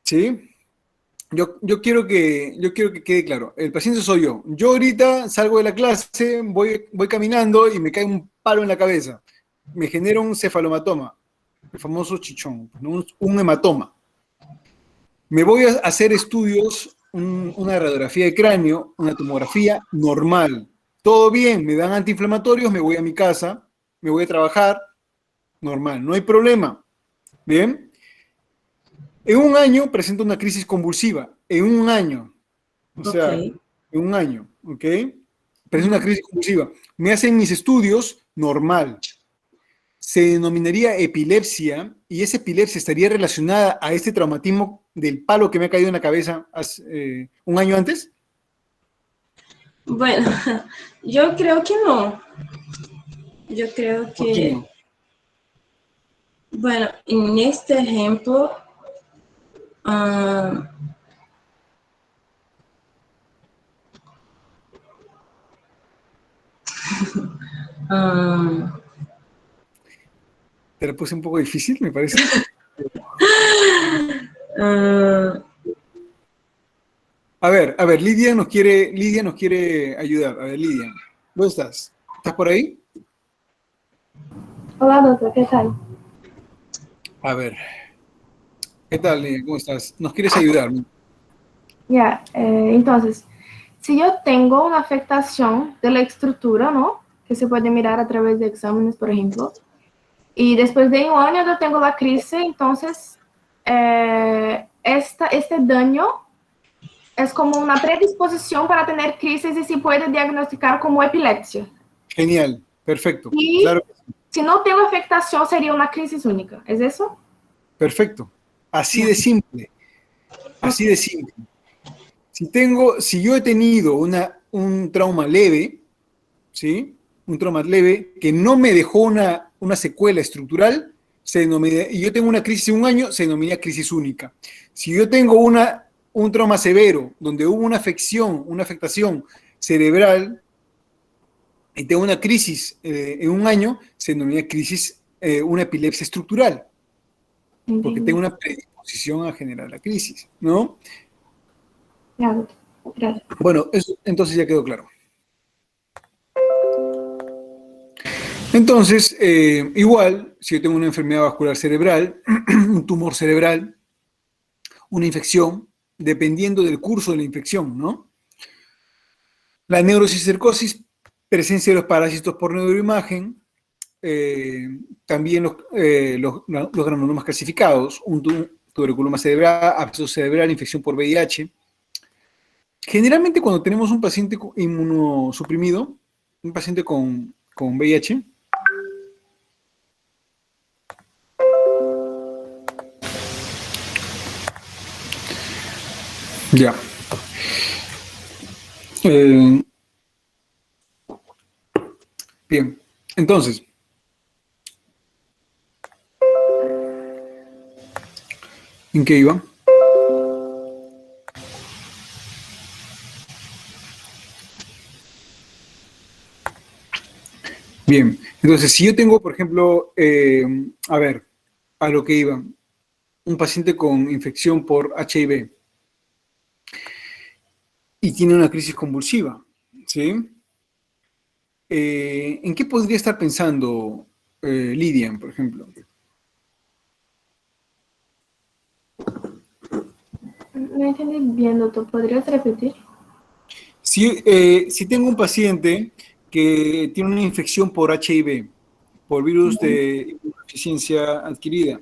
Speaker 1: ¿sí? Yo quiero que quede claro. El paciente soy yo. Yo ahorita salgo de la clase, voy caminando y me cae un palo en la cabeza. Me genera un cefalomatoma, el famoso chichón, un hematoma. Me voy a hacer estudios, una radiografía de cráneo, una tomografía normal. Todo bien, me dan antiinflamatorios, me voy a mi casa, me voy a trabajar, normal, no hay problema. Bien. En un año presento una crisis convulsiva, en un año, o sea, en un año, ¿ok? Presento una crisis convulsiva. Me hacen mis estudios, normal. Se denominaría epilepsia, y esa epilepsia estaría relacionada a este traumatismo del palo que me ha caído en la cabeza un año antes.
Speaker 11: Bueno, yo creo que no. Yo creo que...
Speaker 1: ¿Por qué no?
Speaker 11: Bueno, en este ejemplo...
Speaker 1: Te la puse un poco difícil, me parece. A ver, Lidia nos quiere ayudar. A ver, Lidia, ¿dónde estás? ¿Estás por ahí?
Speaker 12: Hola, doctor, ¿qué tal?
Speaker 1: A ver, ¿qué tal, Lidia? ¿Cómo estás? ¿Nos quieres ayudar?
Speaker 12: Ya, entonces, si yo tengo una afectación de la estructura, ¿no? Que se puede mirar a través de exámenes, por ejemplo, y después de un año yo tengo la crisis, entonces, este daño es como una predisposición para tener crisis y se puede diagnosticar como epilepsia.
Speaker 1: Genial, perfecto.
Speaker 12: Y
Speaker 1: claro.
Speaker 12: si no tengo afectación, sería una crisis única. ¿Es eso?
Speaker 1: Perfecto. Así de simple. Así de simple. Si yo he tenido un trauma leve, ¿sí? Un trauma leve que no me dejó una secuela estructural, y yo tengo una crisis de un año, se denomina crisis única. Si yo tengo un trauma severo, donde hubo una afectación cerebral, y tengo una crisis en un año, se denomina crisis, una epilepsia estructural. Porque tengo una predisposición predisposición a generar la crisis, ¿no?
Speaker 12: Ya, doctor. Gracias.
Speaker 1: Bueno, eso entonces ya quedó claro. Entonces, igual, si yo tengo una enfermedad vascular cerebral, un tumor cerebral, una infección, dependiendo del curso de la infección, ¿no? La neurocicercosis, presencia de los parásitos por neuroimagen, también los granulomas calcificados, un tuberculoma cerebral, absceso cerebral, infección por VIH. Generalmente cuando tenemos un paciente inmunosuprimido, un paciente con VIH, ya. Bien, entonces, ¿en qué iba? Bien, entonces si yo tengo, por ejemplo, a ver, a lo que iba, un paciente con infección por HIV y tiene una crisis convulsiva, ¿sí? ¿En qué podría estar pensando Lidian, por ejemplo?
Speaker 12: No entendí bien, doctor. ¿Podrías repetir?
Speaker 1: Si tengo un paciente que tiene una infección por HIV, por virus de inmunodeficiencia adquirida,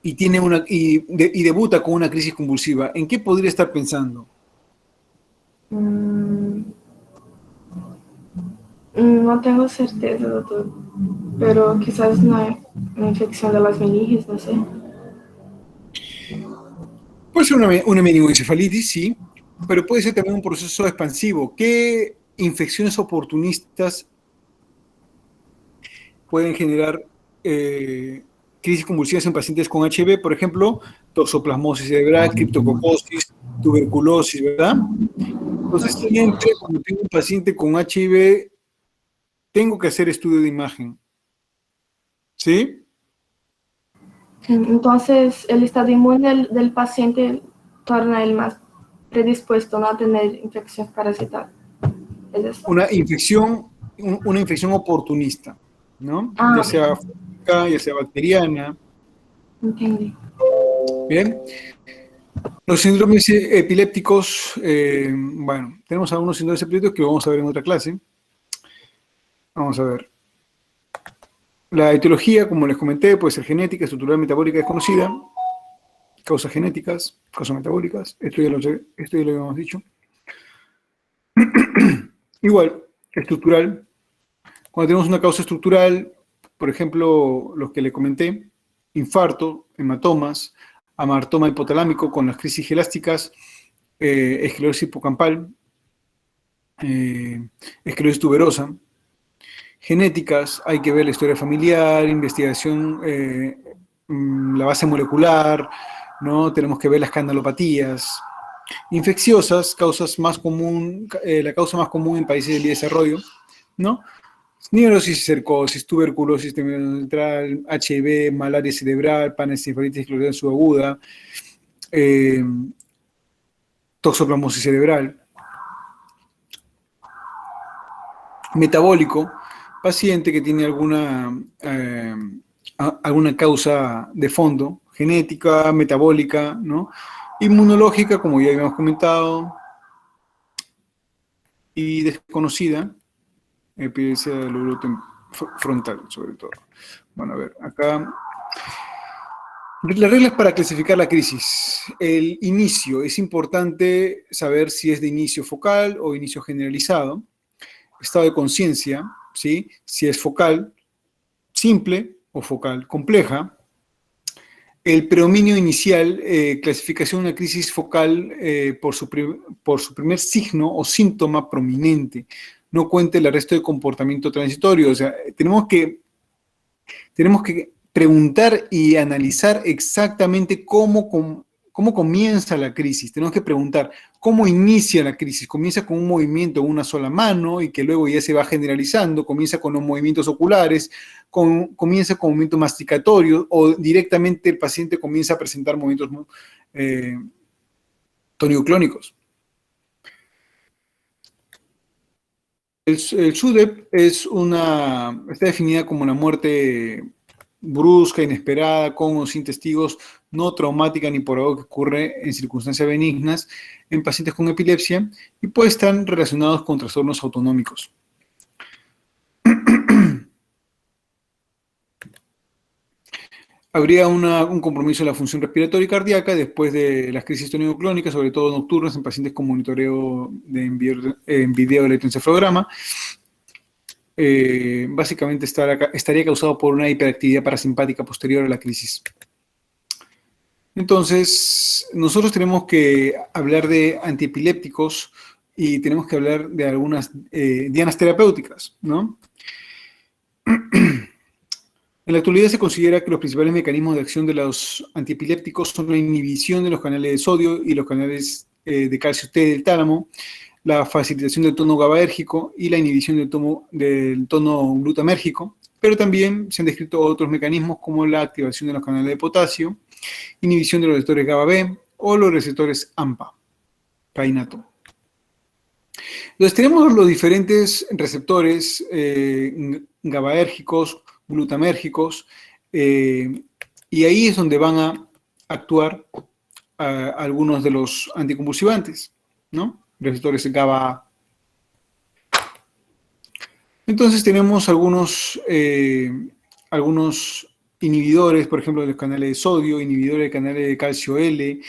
Speaker 1: y debuta con una crisis convulsiva, ¿en qué podría estar pensando?
Speaker 12: No tengo certeza, doctor. Pero quizás una infección de las meninges, no sé.
Speaker 1: Puede ser una meningoencefalitis, sí, pero puede ser también un proceso expansivo. ¿Qué infecciones oportunistas pueden generar crisis convulsivas en pacientes con HIV? Por ejemplo, toxoplasmosis cerebral, criptococosis, tuberculosis, ¿verdad? Entonces, siempre cuando tengo un paciente con HIV, tengo que hacer estudio de imagen. ¿Sí?
Speaker 12: Entonces, el estado inmune del paciente torna a él más predispuesto, ¿no?, a tener infección parasital. ¿Es eso?
Speaker 1: Una infección oportunista, ¿no? Ya sea fúngica, ya sea bacteriana.
Speaker 12: Entendí.
Speaker 1: Bien. Los síndromes epilépticos, bueno, tenemos algunos síndromes epilépticos que vamos a ver en otra clase. Vamos a ver. La etiología, como les comenté, puede ser genética, estructural, metabólica desconocida, causas genéticas, causas metabólicas, esto ya lo habíamos dicho. Igual, estructural. Cuando tenemos una causa estructural, por ejemplo, los que le comenté, infarto, hematomas, amartoma hipotalámico con las crisis elásticas, esclerosis hipocampal, esclerosis tuberosa. Genéticas, hay que ver la historia familiar, investigación, la base molecular, ¿no? Tenemos que ver las canalopatías. Infecciosas, la causa más común en países del desarrollo, ¿no? Neurosis, cercosis, tuberculosis central, HIV, malaria cerebral, panencefalitis esclerosis subaguda, toxoplasmosis cerebral. Metabólico, paciente que tiene alguna causa de fondo, genética, metabólica, ¿no? Inmunológica, como ya habíamos comentado, y desconocida, epilepsia del lóbulo frontal, sobre todo. Bueno, a ver, acá. Las reglas para clasificar la crisis. El inicio, es importante saber si es de inicio focal o inicio generalizado. Estado de conciencia, ¿sí? Si es focal simple o focal compleja. El predominio inicial, clasificación de una crisis focal por su primer signo o síntoma prominente. No cuente el resto de comportamiento transitorio. O sea, tenemos que preguntar y analizar exactamente cómo comienza la crisis. Tenemos que preguntar cómo inicia la crisis. Comienza con un movimiento en una sola mano y que luego ya se va generalizando, comienza con los movimientos oculares, comienza con movimientos masticatorios o directamente el paciente comienza a presentar movimientos tónico-clónicos. El SUDEP está definida como una muerte brusca, inesperada, con o sin testigos, no traumática ni por algo que ocurre en circunstancias benignas en pacientes con epilepsia y puede estar relacionados con trastornos autonómicos. Habría un compromiso de la función respiratoria y cardíaca después de las crisis tónico-clónicas, sobre todo nocturnas, en pacientes con monitoreo en video electroencefalograma. Básicamente estaría causado por una hiperactividad parasimpática posterior a la crisis. Entonces, nosotros tenemos que hablar de antiepilépticos y tenemos que hablar de algunas dianas terapéuticas, ¿no? En la actualidad se considera que los principales mecanismos de acción de los antiepilépticos son la inhibición de los canales de sodio y los canales de calcio T del tálamo, la facilitación del tono GABAérgico y la inhibición del tono glutamérgico, pero también se han descrito otros mecanismos como la activación de los canales de potasio, inhibición de los receptores GABA-B o los receptores AMPA, kainato. Entonces tenemos los diferentes receptores GABAérgicos, glutamérgicos, y ahí es donde van a actuar algunos de los anticonvulsivantes, ¿no? Receptores GABA. Entonces tenemos algunos inhibidores, por ejemplo, de los canales de sodio, inhibidores de canales de calcio L,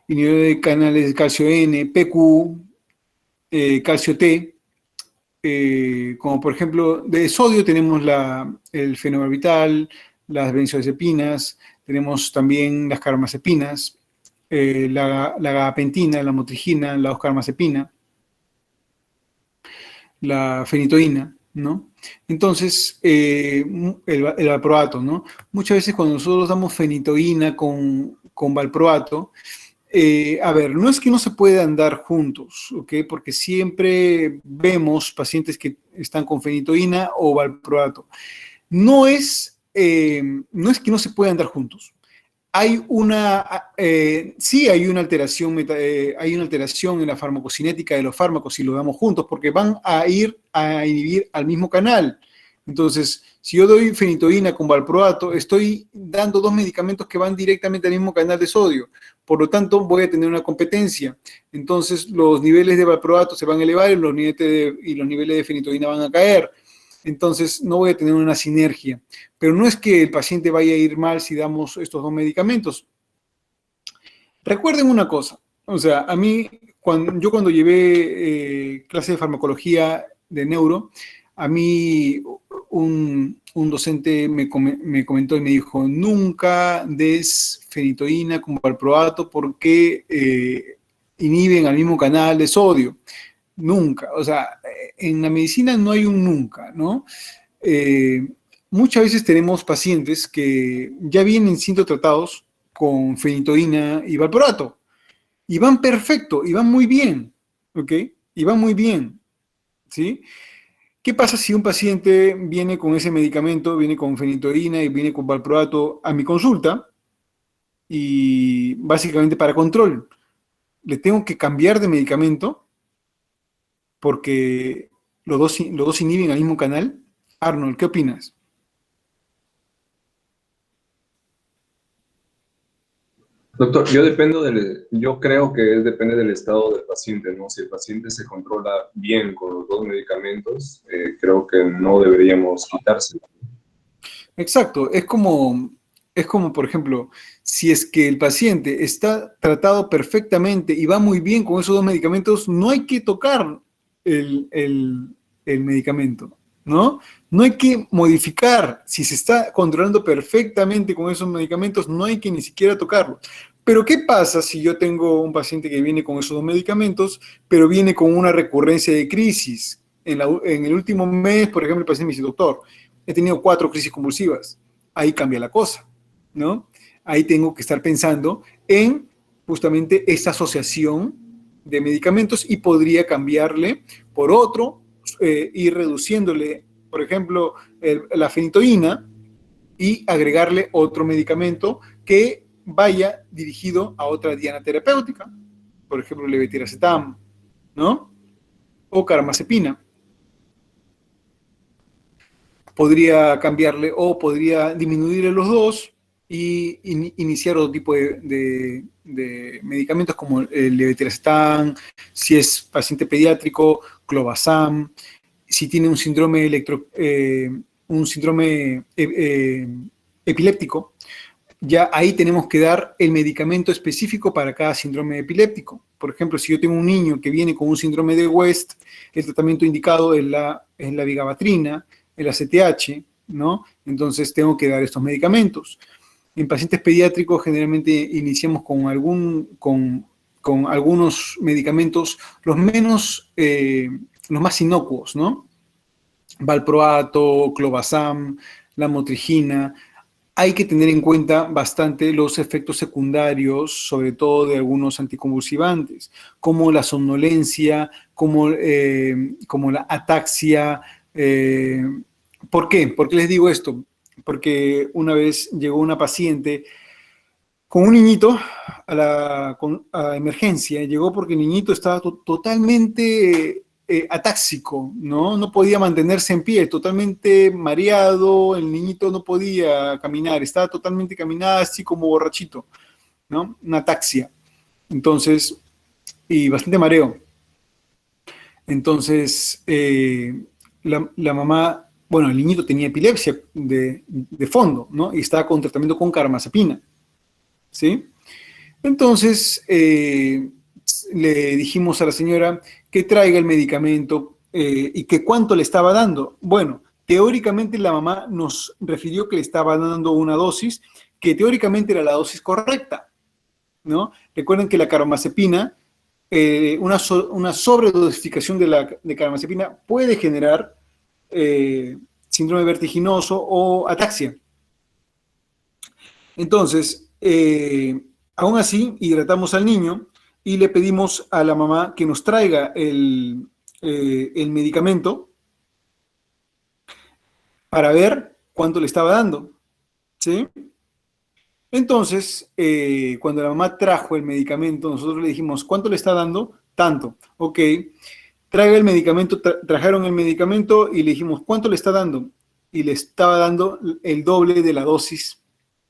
Speaker 1: inhibidores de canales de calcio N, PQ, calcio T, como por ejemplo de sodio tenemos el fenobarbital, las benzodiazepinas, tenemos también las carbamazepinas, la gabapentina, la motrigina, la oscarbamazepina, la fenitoína, ¿no? Entonces, el valproato, ¿no? Muchas veces cuando nosotros damos fenitoína con valproato, a ver, no es que no se puedan dar juntos, ¿ok? Porque siempre vemos pacientes que están con fenitoína o valproato. No es que no se puedan dar juntos. Sí hay una alteración en la farmacocinética de los fármacos si lo damos juntos, porque van a ir a inhibir al mismo canal. Entonces, si yo doy fenitoína con valproato, estoy dando dos medicamentos que van directamente al mismo canal de sodio. Por lo tanto, voy a tener una competencia. Entonces, los niveles de valproato se van a elevar y los niveles de fenitoína van a caer. Entonces, no voy a tener una sinergia. Pero no es que el paciente vaya a ir mal si damos estos dos medicamentos. Recuerden una cosa. O sea, a mí, cuando llevé clase de farmacología de neuro, a mí un docente me comentó y me dijo, nunca des fenitoína con valproato porque inhiben al mismo canal de sodio. Nunca. O sea, en la medicina no hay un nunca, ¿no? Muchas veces tenemos pacientes que ya vienen siendo tratados con fenitoína y valproato. Y van perfecto, y van muy bien, ¿ok? Y van muy bien, ¿sí? ¿Qué pasa si un paciente viene con ese medicamento, viene con fenitoína y viene con valproato a mi consulta y básicamente para control? Le tengo que cambiar de medicamento porque los dos inhiben al mismo canal. Arnold, ¿qué opinas?
Speaker 4: Doctor, yo creo que depende del estado del paciente, ¿no? Si el paciente se controla bien con los dos medicamentos, creo que no deberíamos quitárselo.
Speaker 1: Exacto, es como, por ejemplo, si es que el paciente está tratado perfectamente y va muy bien con esos dos medicamentos, no hay que tocar el medicamento, ¿no? No hay que modificar. Si se está controlando perfectamente con esos medicamentos, no hay que ni siquiera tocarlo. Pero ¿qué pasa si yo tengo un paciente que viene con esos dos medicamentos, pero viene con una recurrencia de crisis? En el último mes, por ejemplo, el paciente me dice, doctor, he tenido 4 crisis convulsivas. Ahí cambia la cosa, ¿no? Ahí tengo que estar pensando en justamente esta asociación de medicamentos y podría cambiarle por otro, ir reduciéndole, por ejemplo, la fenitoína y agregarle otro medicamento que vaya dirigido a otra diana terapéutica, por ejemplo, levetiracetam, ¿no? O carbamazepina. Podría cambiarle o podría disminuirle los dos y iniciar otro tipo de medicamentos como el levetiracetam, si es paciente pediátrico, clobazam, si tiene un síndrome epiléptico, ya ahí tenemos que dar el medicamento específico para cada síndrome epiléptico. Por ejemplo, si yo tengo un niño que viene con un síndrome de West, el tratamiento indicado es la vigabatrina, el ACTH, ¿no? Entonces tengo que dar estos medicamentos. En pacientes pediátricos generalmente iniciamos con algunos medicamentos, los más inocuos, ¿no? Valproato, clobazam, lamotrigina. Hay que tener en cuenta bastante los efectos secundarios, sobre todo de algunos anticonvulsivantes, como la somnolencia, como la ataxia. ¿Por qué? ¿Por qué les digo esto? Porque una vez llegó una paciente con un niñito a emergencia. Llegó porque el niñito estaba totalmente atáxico, ¿no? No podía mantenerse en pie, totalmente mareado, el niñito no podía caminar, estaba totalmente caminada así como borrachito, ¿no? Una ataxia. Entonces, y bastante mareo. Entonces, la mamá, bueno, el niñito tenía epilepsia de fondo, ¿no? Y estaba con tratamiento con carbamazepina, ¿sí? Entonces, le dijimos a la señora que traiga el medicamento y que cuánto le estaba dando. Bueno, teóricamente la mamá nos refirió que le estaba dando una dosis que teóricamente era la dosis correcta, ¿no? Recuerden que la carbamazepina, una sobredosificación de carbamazepina puede generar síndrome vertiginoso o ataxia. Entonces, aún así, hidratamos al niño y le pedimos a la mamá que nos traiga el medicamento para ver cuánto le estaba dando, ¿sí? Entonces, cuando la mamá trajo el medicamento, nosotros le dijimos, ¿cuánto le está dando? Tanto. Ok, traiga el medicamento, trajeron el medicamento y le dijimos, ¿cuánto le está dando? Y le estaba dando el doble de la dosis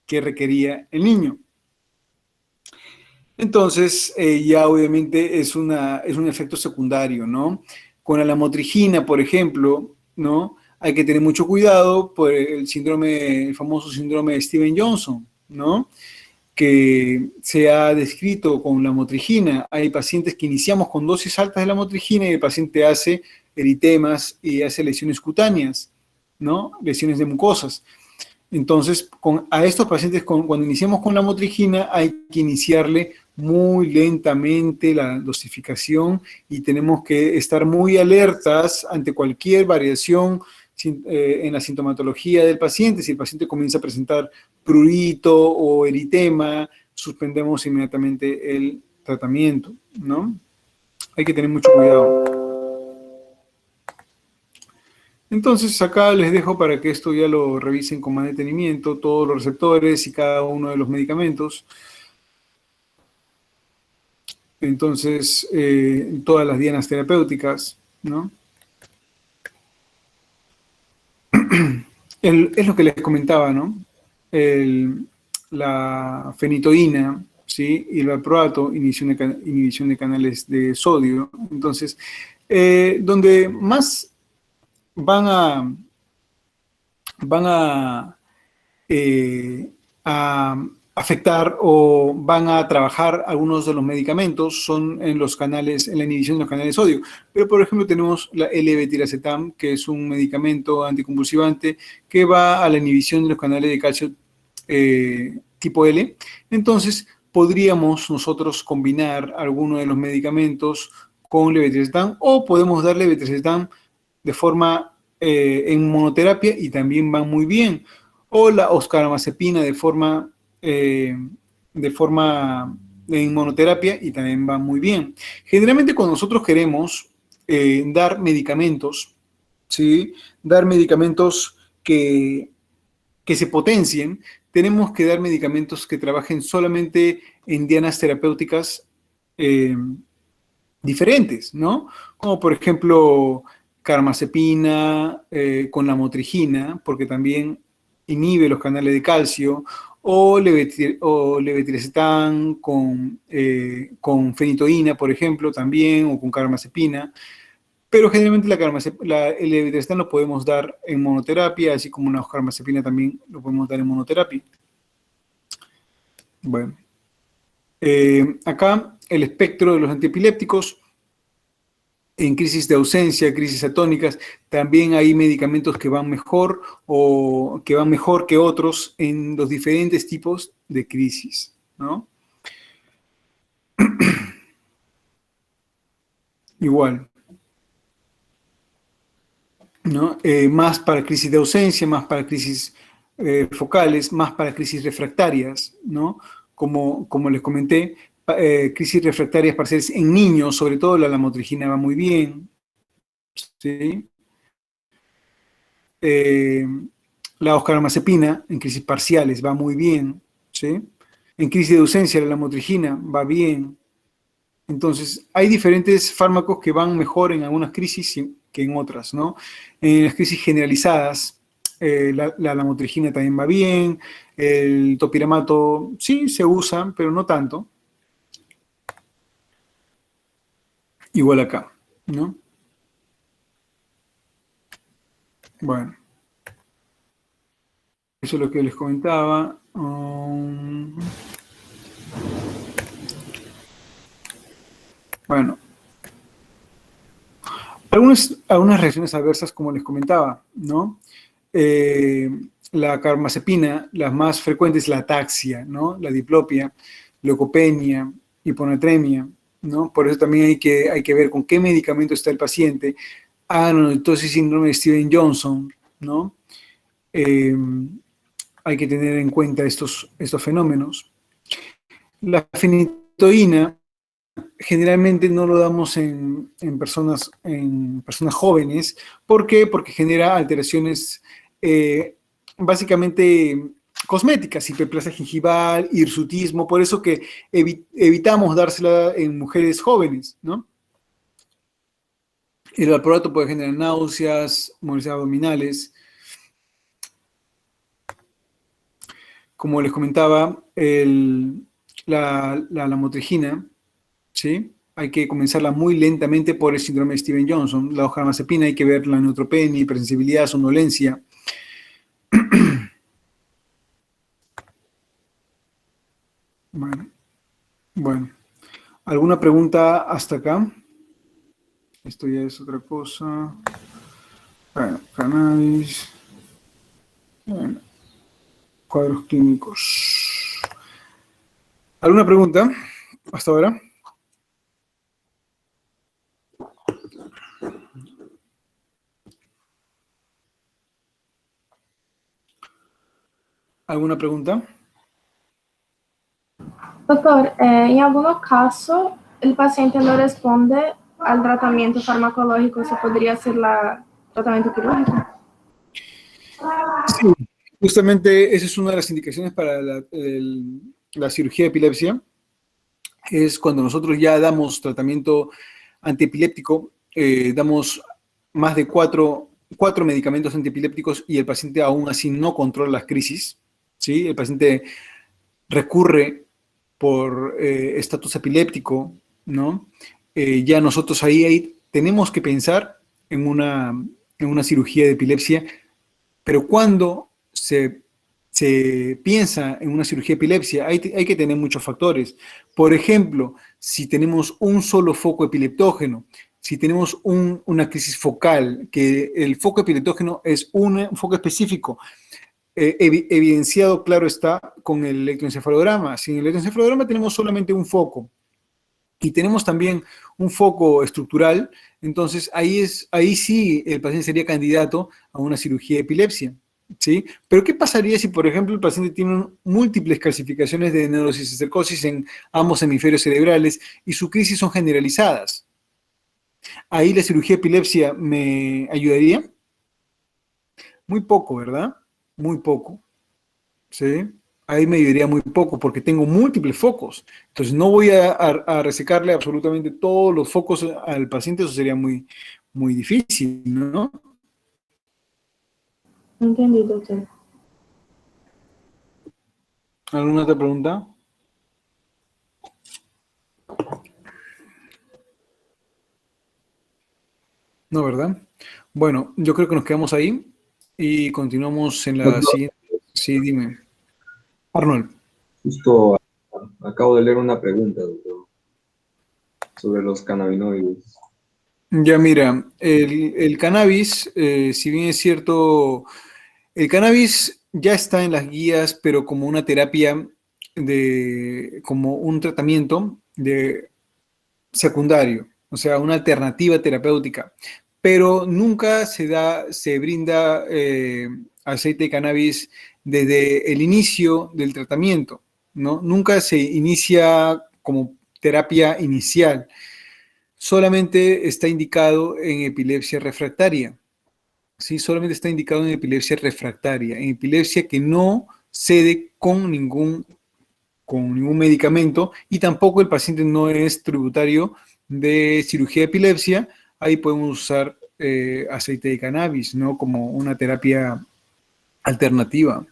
Speaker 1: que requería el niño. Entonces, ya obviamente es un efecto secundario, ¿no? Con la lamotrigina, por ejemplo, ¿no? Hay que tener mucho cuidado por el famoso síndrome de Steven-Johnson, ¿no? Que se ha descrito con lamotrigina. Hay pacientes que iniciamos con dosis altas de lamotrigina y el paciente hace eritemas y hace lesiones cutáneas, ¿no? Lesiones de mucosas. Entonces, a estos pacientes, cuando iniciamos con lamotrigina, hay que iniciarle muy lentamente la dosificación y tenemos que estar muy alertas ante cualquier variación en la sintomatología del paciente. Si el paciente comienza a presentar prurito o eritema, suspendemos inmediatamente el tratamiento, ¿no? Hay que tener mucho cuidado. Entonces acá les dejo para que esto ya lo revisen con más detenimiento, todos los receptores y cada uno de los medicamentos. Entonces, todas las dianas terapéuticas, ¿no? Es lo que les comentaba, ¿no? La fenitoína, ¿sí? Y el valproato, inhibición de canales de sodio. Entonces, donde más van a afectar o van a trabajar algunos de los medicamentos son en la inhibición de los canales de sodio. Pero, por ejemplo, tenemos el levetiracetam, que es un medicamento anticonvulsivante que va a la inhibición de los canales de calcio tipo L. Entonces, podríamos nosotros combinar alguno de los medicamentos con levetiracetam o podemos dar levetiracetam de forma en monoterapia y también va muy bien. O la oscaramazepina de forma en monoterapia y también va muy bien. Generalmente cuando nosotros queremos dar medicamentos, ¿sí? Dar medicamentos que se potencien, tenemos que dar medicamentos que trabajen solamente en dianas terapéuticas diferentes, ¿no? Como por ejemplo carbamazepina con la motrigina, porque también inhibe los canales de calcio, o levetiracetam con fenitoína, por ejemplo, también, o con carbamazepina. Pero generalmente el levetiracetam lo podemos dar en monoterapia, así como una carbamazepina también lo podemos dar en monoterapia. Bueno. Acá el espectro de los antiepilépticos, en crisis de ausencia, crisis atónicas, también hay medicamentos que van mejor o que van mejor que otros en los diferentes tipos de crisis, ¿no? Igual, ¿no? Más para crisis de ausencia, más para crisis focales, más para crisis refractarias, ¿no? Como les comenté, crisis refractarias parciales en niños, sobre todo la lamotrigina va muy bien, ¿sí? La oscarbamazepina en crisis parciales va muy bien, ¿sí? En crisis de ausencia la lamotrigina va bien. Entonces, hay diferentes fármacos que van mejor en algunas crisis que en otras, ¿no? En las crisis generalizadas, la lamotrigina también va bien, el topiramato sí se usa, pero no tanto. Igual acá, ¿no? Bueno. Eso es lo que les comentaba. Bueno. Algunas reacciones adversas, como les comentaba, ¿no? La carbamazepina, las más frecuentes, la ataxia, ¿no? La diplopia, leucopenia, hiponatremia, ¿no? Por eso también hay que ver con qué medicamento está el paciente. Anorexia síndrome de Stevens-Johnson, ¿no? Hay que tener en cuenta estos fenómenos. La fenitoína generalmente no lo damos en personas jóvenes. ¿Por qué? Porque genera alteraciones básicamente cosméticas, hiperplasia gingival, hirsutismo, por eso que evitamos dársela en mujeres jóvenes, ¿no? El valproato puede generar náuseas, molestias abdominales. Como les comentaba, la lamotrigina, ¿sí? Hay que comenzarla muy lentamente por el síndrome de Stevens-Johnson. La carbamazepina hay que ver la neutropenia, hipersensibilidad, somnolencia. Bueno. ¿Alguna pregunta hasta acá? Esto ya es otra cosa. Bueno, cannabis. Bueno, cuadros clínicos. ¿Alguna pregunta hasta ahora? ¿Alguna pregunta?
Speaker 12: Doctor, en algunos casos el paciente no responde al tratamiento farmacológico, ¿se podría hacer el tratamiento quirúrgico?
Speaker 1: Sí, justamente esa es una de las indicaciones para la cirugía de epilepsia. Es cuando nosotros ya damos tratamiento antiepiléptico, damos más de cuatro medicamentos antiepilépticos y el paciente aún así no controla las crisis, ¿sí? El paciente recurre por estatus epiléptico, ¿no? Ya nosotros ahí tenemos que pensar en una cirugía de epilepsia, pero cuando se piensa en una cirugía de epilepsia, hay que tener muchos factores. Por ejemplo, si tenemos un solo foco epileptógeno, si tenemos una crisis focal, que el foco epileptógeno es un foco específico, evidenciado, claro está, con el electroencefalograma. Si en el electroencefalograma tenemos solamente un foco y tenemos también un foco estructural, entonces ahí sí el paciente sería candidato a una cirugía de epilepsia, ¿sí? Pero ¿qué pasaría si, por ejemplo, el paciente tiene múltiples calcificaciones de neurocisticercosis en ambos hemisferios cerebrales y sus crisis son generalizadas? ¿Ahí la cirugía de epilepsia me ayudaría? Muy poco, ¿verdad? Muy poco, ¿sí? Ahí me ayudaría muy poco porque tengo múltiples focos. Entonces no voy a resecarle absolutamente todos los focos al paciente, eso sería muy, muy difícil, ¿no?
Speaker 12: Entendi, doutor.
Speaker 1: ¿Alguna otra pregunta? No, ¿verdad? Bueno, yo creo que nos quedamos ahí y continuamos en la
Speaker 4: Doctor,
Speaker 1: siguiente. Sí, dime. Arnold.
Speaker 4: justo acabo de leer una pregunta, doctor, sobre los cannabinoides.
Speaker 1: Ya mira, el cannabis, si bien es cierto, el cannabis ya está en las guías, pero como una terapia como un tratamiento de secundario, o sea, una alternativa terapéutica, pero nunca se brinda aceite de cannabis desde el inicio del tratamiento, ¿no? Nunca se inicia como terapia inicial, solamente está indicado en epilepsia refractaria, ¿sí? Solamente está indicado en epilepsia refractaria, en epilepsia que no cede con ningún medicamento y tampoco el paciente no es tributario de cirugía de epilepsia, ahí podemos usar aceite de cannabis, ¿no? Como una terapia alternativa.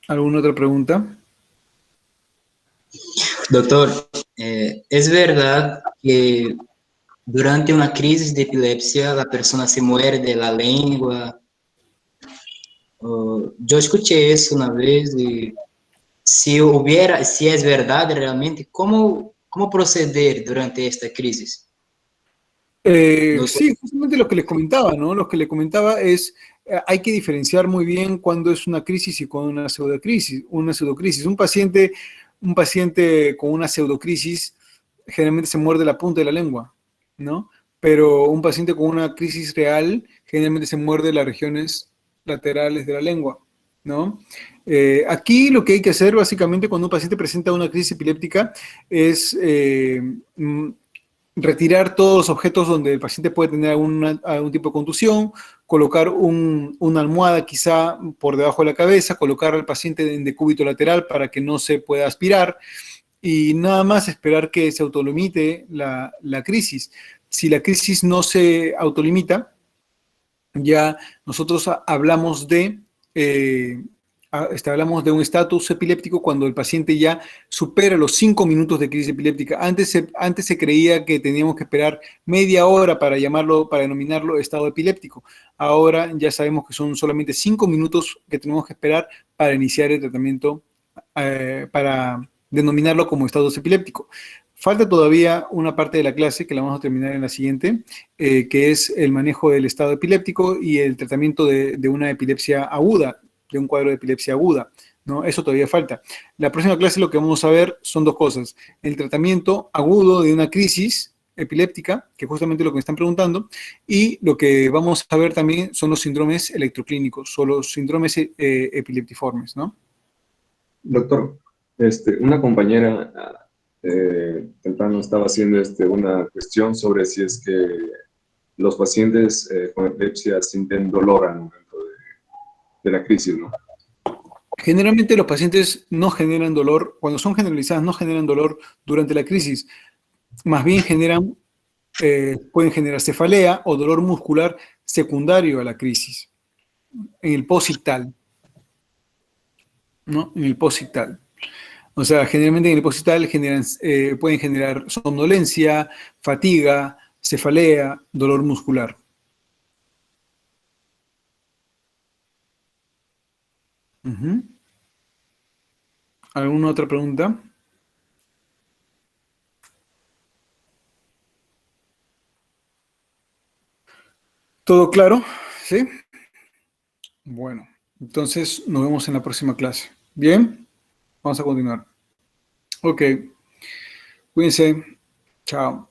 Speaker 1: ¿Alguna otra pregunta?
Speaker 13: Doctor, ¿es verdad que durante una crisis de epilepsia la persona se muerde la lengua? Yo escuché eso una vez y si es verdad realmente, ¿cómo proceder durante esta crisis?
Speaker 1: Sí, justamente lo que les comentaba, ¿no? Lo que les comentaba es, hay que diferenciar muy bien cuándo es una crisis y cuándo una pseudocrisis. Un paciente con una pseudocrisis generalmente se muerde la punta de la lengua, ¿no? Pero un paciente con una crisis real generalmente se muerde las regiones laterales de la lengua, ¿no? Aquí lo que hay que hacer básicamente cuando un paciente presenta una crisis epiléptica es retirar todos los objetos donde el paciente puede tener algún tipo de contusión, colocar una almohada quizá por debajo de la cabeza, colocar al paciente en decúbito lateral para que no se pueda aspirar y nada más esperar que se autolimite la crisis. Si la crisis no se autolimita, ya nosotros hablamos de un estatus epiléptico cuando el paciente ya supera los 5 minutos de crisis epiléptica. Antes se creía que teníamos que esperar media hora para denominarlo estado epiléptico. Ahora ya sabemos que son solamente 5 minutos que tenemos que esperar para iniciar el tratamiento, para denominarlo como estado epiléptico. Falta todavía una parte de la clase que la vamos a terminar en la siguiente, que es el manejo del estado epiléptico y el tratamiento de una epilepsia aguda, de un cuadro de epilepsia aguda, ¿no? Eso todavía falta. La próxima clase lo que vamos a ver son dos cosas. El tratamiento agudo de una crisis epiléptica, que es justamente lo que me están preguntando, y lo que vamos a ver también son los síndromes electroclínicos, o los síndromes epileptiformes, ¿no?
Speaker 4: Doctor, una compañera temprano estaba haciendo una cuestión sobre si es que los pacientes con epilepsia sienten dolor al momento de la crisis, ¿no?
Speaker 1: Generalmente los pacientes no generan dolor, cuando son generalizadas no generan dolor durante la crisis, más bien pueden generar cefalea o dolor muscular secundario a la crisis, en el posictal, ¿no? En el posictal. O sea, generalmente en el posictal pueden generar somnolencia, fatiga, cefalea, dolor muscular. ¿Alguna otra pregunta? ¿Todo claro? ¿Sí? Bueno, entonces nos vemos en la próxima clase. ¿Bien? Vamos a continuar. Ok. Cuídense. Chao.